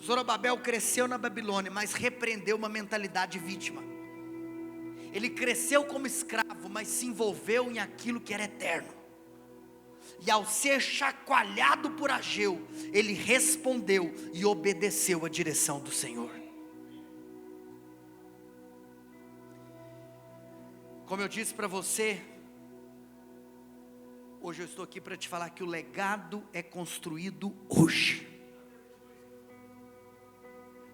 Speaker 1: Zorobabel cresceu na Babilônia, mas repreendeu uma mentalidade vítima. Ele cresceu como escravo, mas se envolveu em aquilo que era eterno. E ao ser chacoalhado por Ageu, ele respondeu e obedeceu a direção do Senhor. Como eu disse para você, hoje eu estou aqui para te falar que o legado é construído hoje.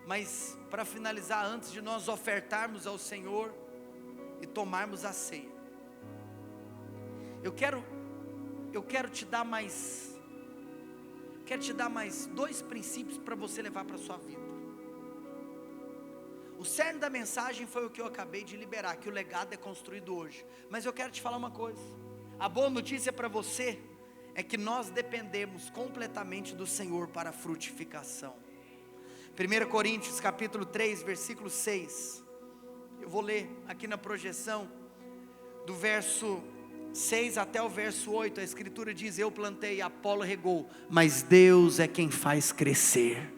Speaker 1: Mas para finalizar, antes de nós ofertarmos ao Senhor e tomarmos a ceia, eu quero te dar mais 2 princípios para você levar para a sua vida. O cerne da mensagem foi o que eu acabei de liberar, que o legado é construído hoje. Mas eu quero te falar uma coisa. A boa notícia para você é que nós dependemos completamente do Senhor para a frutificação. 1 Coríntios capítulo 3, versículo 6. Eu vou ler aqui na projeção, do verso 6 até o verso 8. A escritura diz: eu plantei, Apolo regou, mas Deus é quem faz crescer.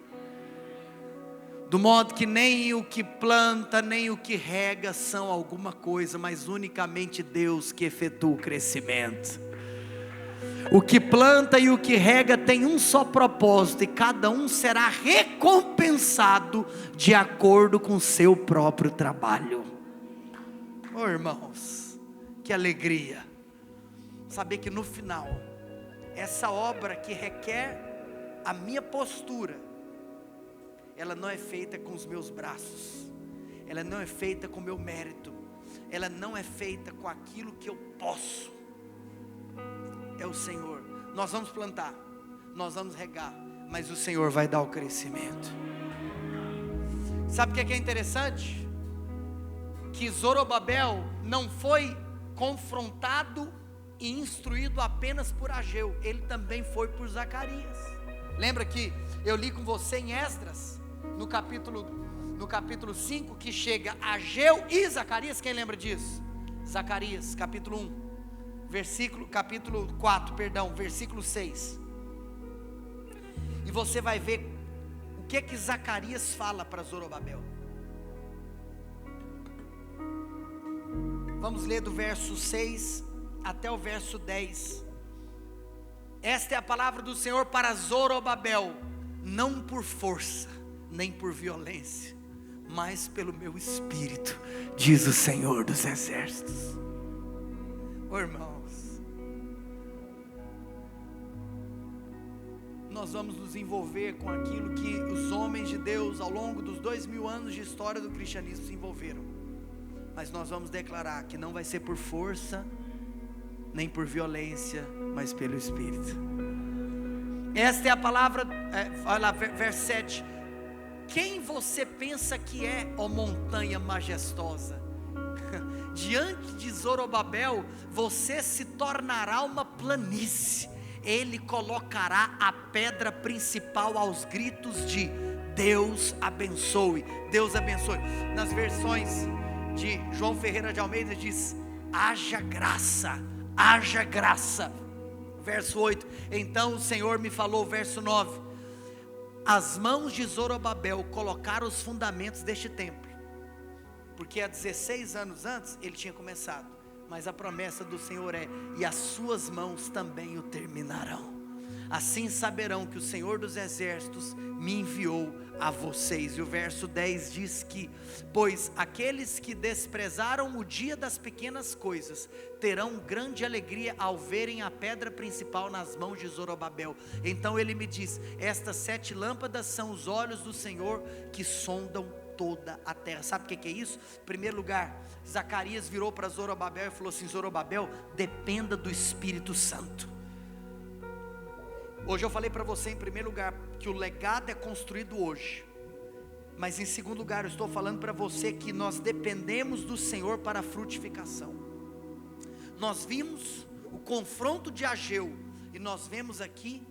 Speaker 1: Do modo que nem o que planta, nem o que rega são alguma coisa, mas unicamente Deus que efetua o crescimento. O que planta e o que rega tem um só propósito, e cada um será recompensado de acordo com o seu próprio trabalho. Oh, irmãos, que alegria saber que no final, essa obra que requer a minha postura, ela não é feita com os meus braços, ela não é feita com o meu mérito, ela não é feita com aquilo que eu posso. É o Senhor. Nós vamos plantar, nós vamos regar, mas o Senhor vai dar o crescimento. Sabe o que é interessante? Que Zorobabel não foi confrontado e instruído apenas por Ageu, ele também foi por Zacarias. Lembra que eu li com você em Esdras, no capítulo 5, que chega Ageu e Zacarias? Quem lembra disso? Zacarias, capítulo 1. Capítulo 4, versículo 6. E você vai ver o que Zacarias fala para Zorobabel. Vamos ler do verso 6 até o verso 10. Esta é a palavra do Senhor para Zorobabel: não por força, nem por violência, mas pelo meu espírito, diz o Senhor dos exércitos. Oh, irmãos, nós vamos nos envolver com aquilo que os homens de Deus ao longo dos 2000 anos de história do cristianismo se envolveram. Mas nós vamos declarar que não vai ser por força, nem por violência, mas pelo Espírito. Esta é a palavra, olha lá, verso 7. Quem você pensa que é, ó montanha majestosa? Diante de Zorobabel, você se tornará uma planície. Ele colocará a pedra principal aos gritos de Deus abençoe, Deus abençoe. Nas versões de João Ferreira de Almeida diz: haja graça, haja graça. Verso 8, então o Senhor me falou, verso 9: as mãos de Zorobabel colocaram os fundamentos deste templo, porque há 16 anos antes ele tinha começado, mas a promessa do Senhor é: e as suas mãos também o terminarão. Assim saberão que o Senhor dos exércitos me enviou a vocês. E o verso 10 diz que: pois aqueles que desprezaram o dia das pequenas coisas terão grande alegria ao verem a pedra principal nas mãos de Zorobabel. Então ele me diz: estas 7 lâmpadas são os olhos do Senhor que sondam toda a terra. Sabe o que é isso? Em primeiro lugar, Zacarias virou para Zorobabel e falou assim: Zorobabel, dependa do Espírito Santo. Hoje eu falei para você, em primeiro lugar, que o legado é construído hoje. Mas em segundo lugar, eu estou falando para você que nós dependemos do Senhor para a frutificação. Nós vimos o confronto de Ageu, e nós vemos aqui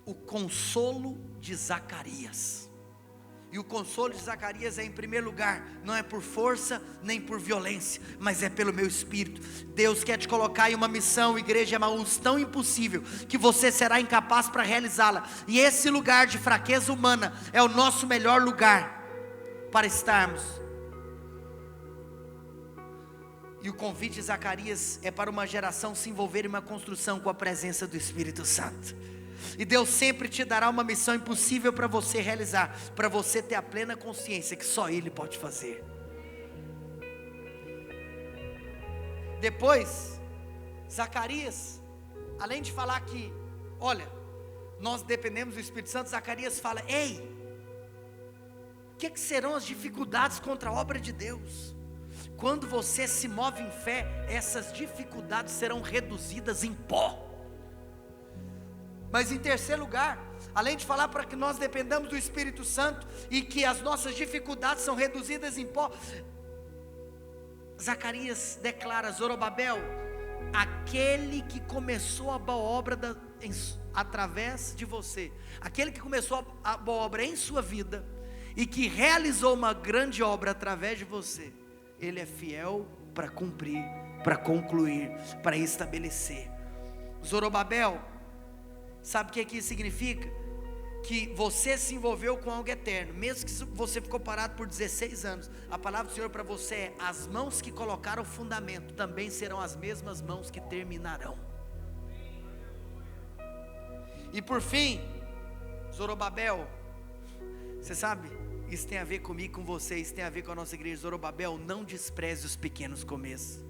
Speaker 1: o consolo de Zacarias. E o consolo de Zacarias é, em primeiro lugar, não é por força nem por violência, mas é pelo meu Espírito. Deus quer te colocar em uma missão, igreja Emaús, tão impossível que você será incapaz para realizá-la. E esse lugar de fraqueza humana é o nosso melhor lugar para estarmos. E o convite de Zacarias é para uma geração se envolver em uma construção com a presença do Espírito Santo. E Deus sempre te dará uma missão impossível para você realizar, para você ter a plena consciência que só Ele pode fazer. Depois, Zacarias, além de falar que, olha, nós dependemos do Espírito Santo, Zacarias fala: ei, o que serão as dificuldades contra a obra de Deus? Quando você se move em fé, essas dificuldades serão reduzidas em pó. Mas em terceiro lugar, além de falar para que nós dependamos do Espírito Santo e que as nossas dificuldades são reduzidas em pó, Zacarias declara: Zorobabel, aquele que começou a boa obra através de você, aquele que começou a boa obra em sua vida e que realizou uma grande obra através de você, Ele é fiel para cumprir, para concluir, para estabelecer. Zorobabel, sabe o que isso significa? Que você se envolveu com algo eterno, mesmo que você ficou parado por 16 anos. A palavra do Senhor para você é: as mãos que colocaram o fundamento também serão as mesmas mãos que terminarão. E por fim, Zorobabel, você sabe, isso tem a ver comigo, com vocês, tem a ver com a nossa igreja. Zorobabel, não despreze os pequenos começos.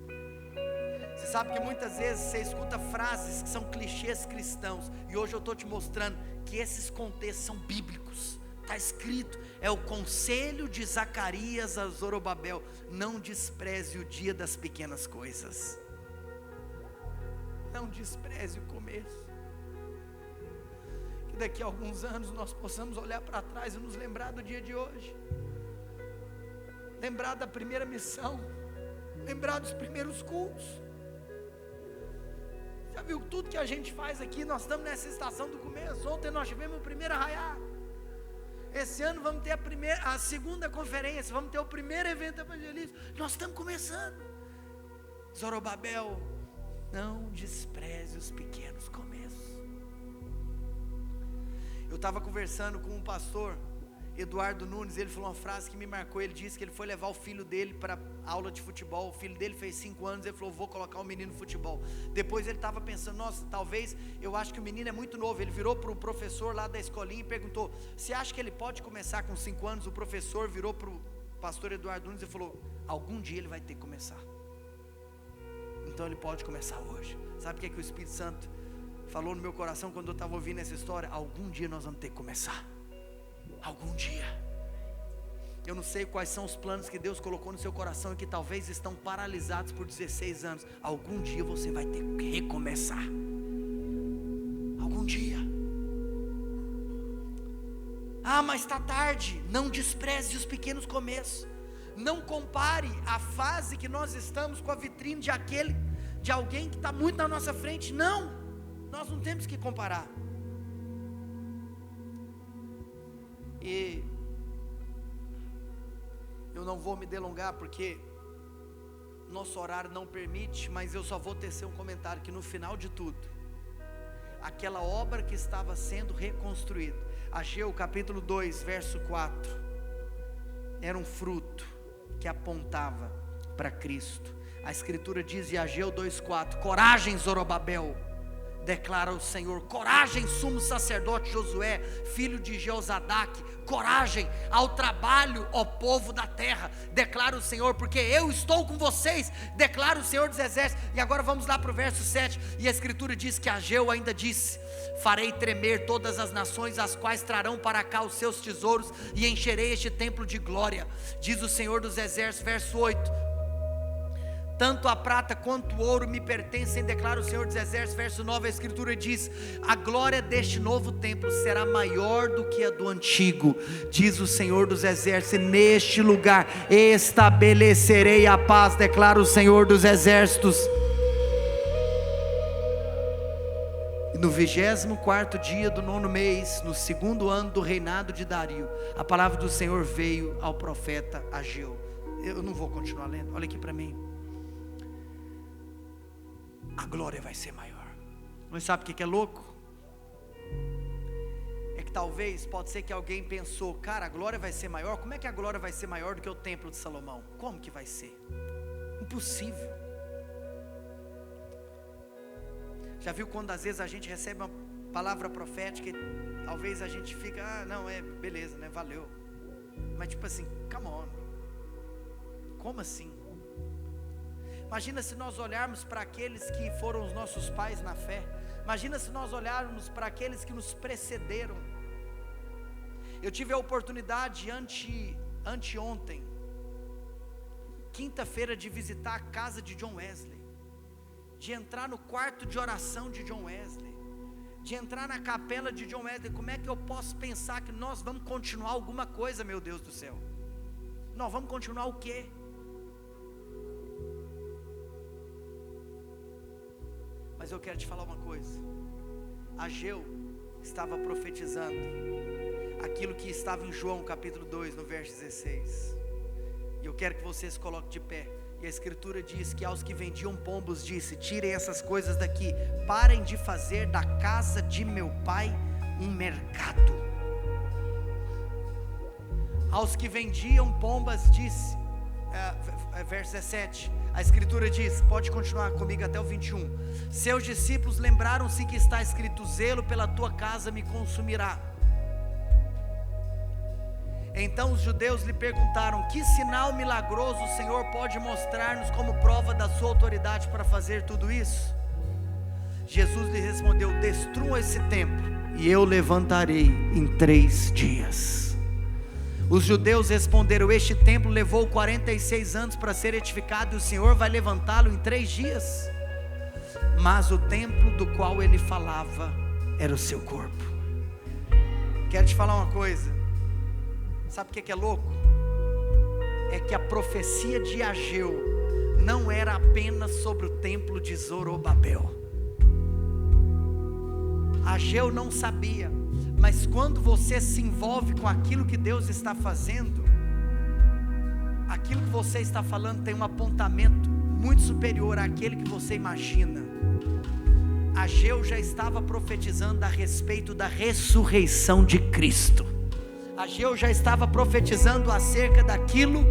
Speaker 1: Você sabe que muitas vezes você escuta frases que são clichês cristãos, e hoje eu estou te mostrando que esses contextos são bíblicos. Está escrito, é o conselho de Zacarias a Zorobabel: não despreze o dia das pequenas coisas. Não despreze o começo. Que daqui a alguns anos nós possamos olhar para trás e nos lembrar do dia de hoje, lembrar da primeira missão, lembrar dos primeiros cultos. Já viu tudo que a gente faz aqui? Nós estamos nessa estação do começo. Ontem nós tivemos o primeiro arraiá. Esse ano vamos ter a segunda conferência, vamos ter o primeiro evento evangelístico. Nós estamos começando. Zorobabel, não despreze os pequenos começos. Eu estava conversando com um pastor, Eduardo Nunes, ele falou uma frase que me marcou. Ele disse que ele foi levar o filho dele para aula de futebol. O filho dele fez 5 anos, ele falou: vou colocar o menino no futebol. Depois ele estava pensando: nossa, talvez, eu acho que o menino é muito novo. Ele virou para o professor lá da escolinha e perguntou: você acha que ele pode começar com 5 anos? O professor virou para o pastor Eduardo Nunes e falou: algum dia ele vai ter que começar. Então ele pode começar hoje. Sabe o que o Espírito Santo falou no meu coração quando eu estava ouvindo essa história? Algum dia nós vamos ter que começar. Algum dia. Eu não sei quais são os planos que Deus colocou no seu coração e que talvez estão paralisados por 16 anos. Algum dia você vai ter que recomeçar. Algum dia. Ah, mas está tarde. Não despreze os pequenos começos. Não compare a fase que nós estamos com a vitrine de alguém que está muito na nossa frente. Não, nós não temos que comparar. E eu não vou me delongar porque nosso horário não permite, mas eu só vou tecer um comentário: que no final de tudo, aquela obra que estava sendo reconstruída, Ageu capítulo 2 verso 4, era um fruto que apontava para Cristo. A escritura diz em Ageu 2:4: coragem, Zorobabel, declara o Senhor. Coragem, sumo sacerdote Josué, filho de Jeozadaque, coragem ao trabalho, ó povo da terra, declara o Senhor, porque eu estou com vocês, declara o Senhor dos exércitos. E agora vamos lá para o verso 7, e a escritura diz que Ageu ainda disse: farei tremer todas as nações, as quais trarão para cá os seus tesouros, e encherei este templo de glória, diz o Senhor dos exércitos. Verso 8, tanto a prata quanto o ouro me pertencem, declara o Senhor dos exércitos. Verso 9, a escritura diz: a glória deste novo templo será maior do que a do antigo, diz o Senhor dos exércitos, e neste lugar estabelecerei a paz, declara o Senhor dos exércitos. E no 24º dia do 9º mês, no 2º ano do reinado de Dario, a palavra do Senhor veio ao profeta Ageu. Eu não vou continuar lendo, olha aqui para mim. A glória vai ser maior. Mas sabe o que é louco? É que talvez, pode ser que alguém pensou: cara, a glória vai ser maior? Como é que a glória vai ser maior do que o templo de Salomão? Como que vai ser? Impossível. Já viu quando às vezes a gente recebe uma palavra profética e talvez a gente fica: ah, não, beleza, né, valeu. Mas tipo assim, come on, como assim? Imagina se nós olharmos para aqueles que foram os nossos pais na fé. Imagina se nós olharmos para aqueles que nos precederam. Eu tive a oportunidade anteontem, quinta-feira, de visitar a casa de John Wesley, de entrar no quarto de oração de John Wesley, de entrar na capela de John Wesley. Como é que eu posso pensar que nós vamos continuar alguma coisa, meu Deus do céu? Nós vamos continuar o quê? Mas eu quero te falar uma coisa. Ageu estava profetizando aquilo que estava em João capítulo 2, no verso 16. E eu quero que vocês se coloquem de pé. E a escritura diz que aos que vendiam pombos disse: tirem essas coisas daqui, parem de fazer da casa de meu pai um mercado. Aos que vendiam pombas disse, verso 17, a escritura diz, pode continuar comigo até o 21, seus discípulos lembraram-se que está escrito: zelo pela tua casa me consumirá. Então os judeus lhe perguntaram: que sinal milagroso o Senhor pode mostrar-nos como prova da sua autoridade para fazer tudo isso? Jesus lhe respondeu: destruam esse templo e eu levantarei em 3 dias. Os judeus responderam: este templo levou 46 anos para ser edificado e o Senhor vai levantá-lo em 3 dias? Mas o templo do qual ele falava era o seu corpo. Quero te falar uma coisa. Sabe o que é louco? É que a profecia de Ageu não era apenas sobre o templo de Zorobabel. Ageu não sabia, mas quando você se envolve com aquilo que Deus está fazendo, aquilo que você está falando tem um apontamento muito superior àquele que você imagina. Ageu já estava profetizando a respeito da ressurreição de Cristo. Ageu já estava profetizando acerca daquilo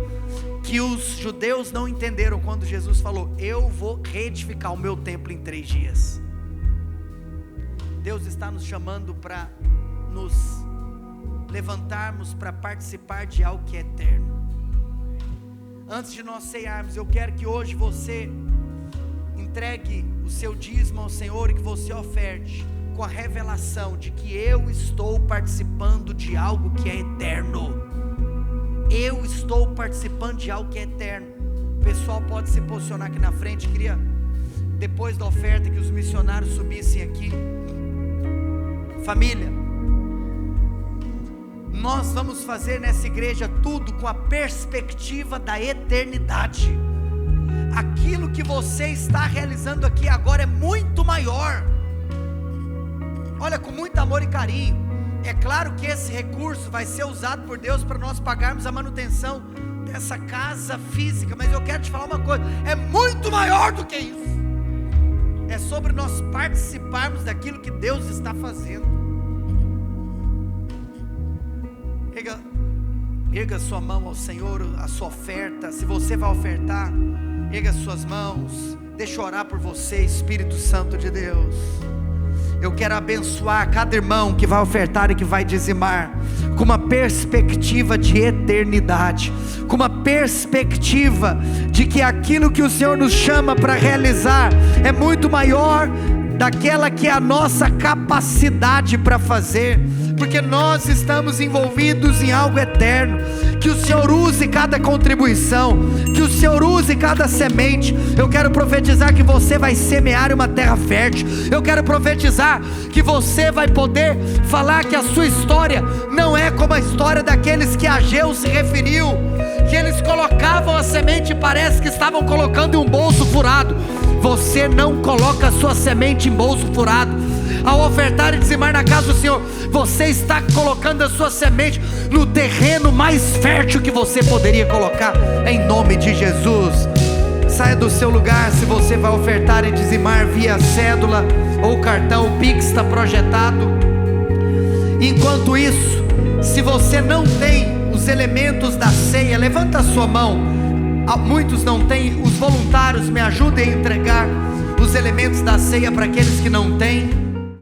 Speaker 1: que os judeus não entenderam quando Jesus falou: eu vou reedificar o meu templo em 3 dias. Deus está nos chamando para nos levantarmos para participar de algo que é eterno. Antes de nós cearmos, eu quero que hoje você entregue o seu dízimo ao Senhor e que você oferte com a revelação de que eu estou participando de algo que é eterno. Eu estou participando de algo que é eterno. O pessoal pode se posicionar aqui na frente. Queria, depois da oferta, que os missionários subissem aqui. Família, nós vamos fazer nessa igreja tudo com a perspectiva da eternidade. Aquilo que você está realizando aqui agora é muito maior. Olha, com muito amor e carinho. É claro que esse recurso vai ser usado por Deus para nós pagarmos a manutenção dessa casa física, mas eu quero te falar uma coisa: é muito maior do que isso. É sobre nós participarmos daquilo que Deus está fazendo. Erga sua mão ao Senhor, a sua oferta. Se você vai ofertar, erga suas mãos. Deixa eu orar por você, Espírito Santo de Deus. Eu quero abençoar cada irmão que vai ofertar e que vai dizimar, com uma perspectiva de eternidade, com uma perspectiva de que aquilo que o Senhor nos chama para realizar é muito maior daquela que é a nossa capacidade para fazer, porque nós estamos envolvidos em algo eterno. Que o Senhor use cada contribuição, que o Senhor use cada semente. Eu quero profetizar que você vai semear uma terra fértil. Eu quero profetizar que você vai poder falar que a sua história não é como a história daqueles que Ageu se referiu, que eles colocavam a semente e parece que estavam colocando em um bolso furado. Você não coloca a sua semente em bolso furado. Ao ofertar e dizimar na casa do Senhor, você está colocando a sua semente no terreno mais fértil que você poderia colocar, em nome de Jesus. Saia do seu lugar. Se você vai ofertar e dizimar via cédula ou cartão, o Pix está projetado. Enquanto isso, se você não tem os elementos da ceia, levanta a sua mão. Muitos não têm. Os voluntários me ajudem a entregar os elementos da ceia para aqueles que não têm.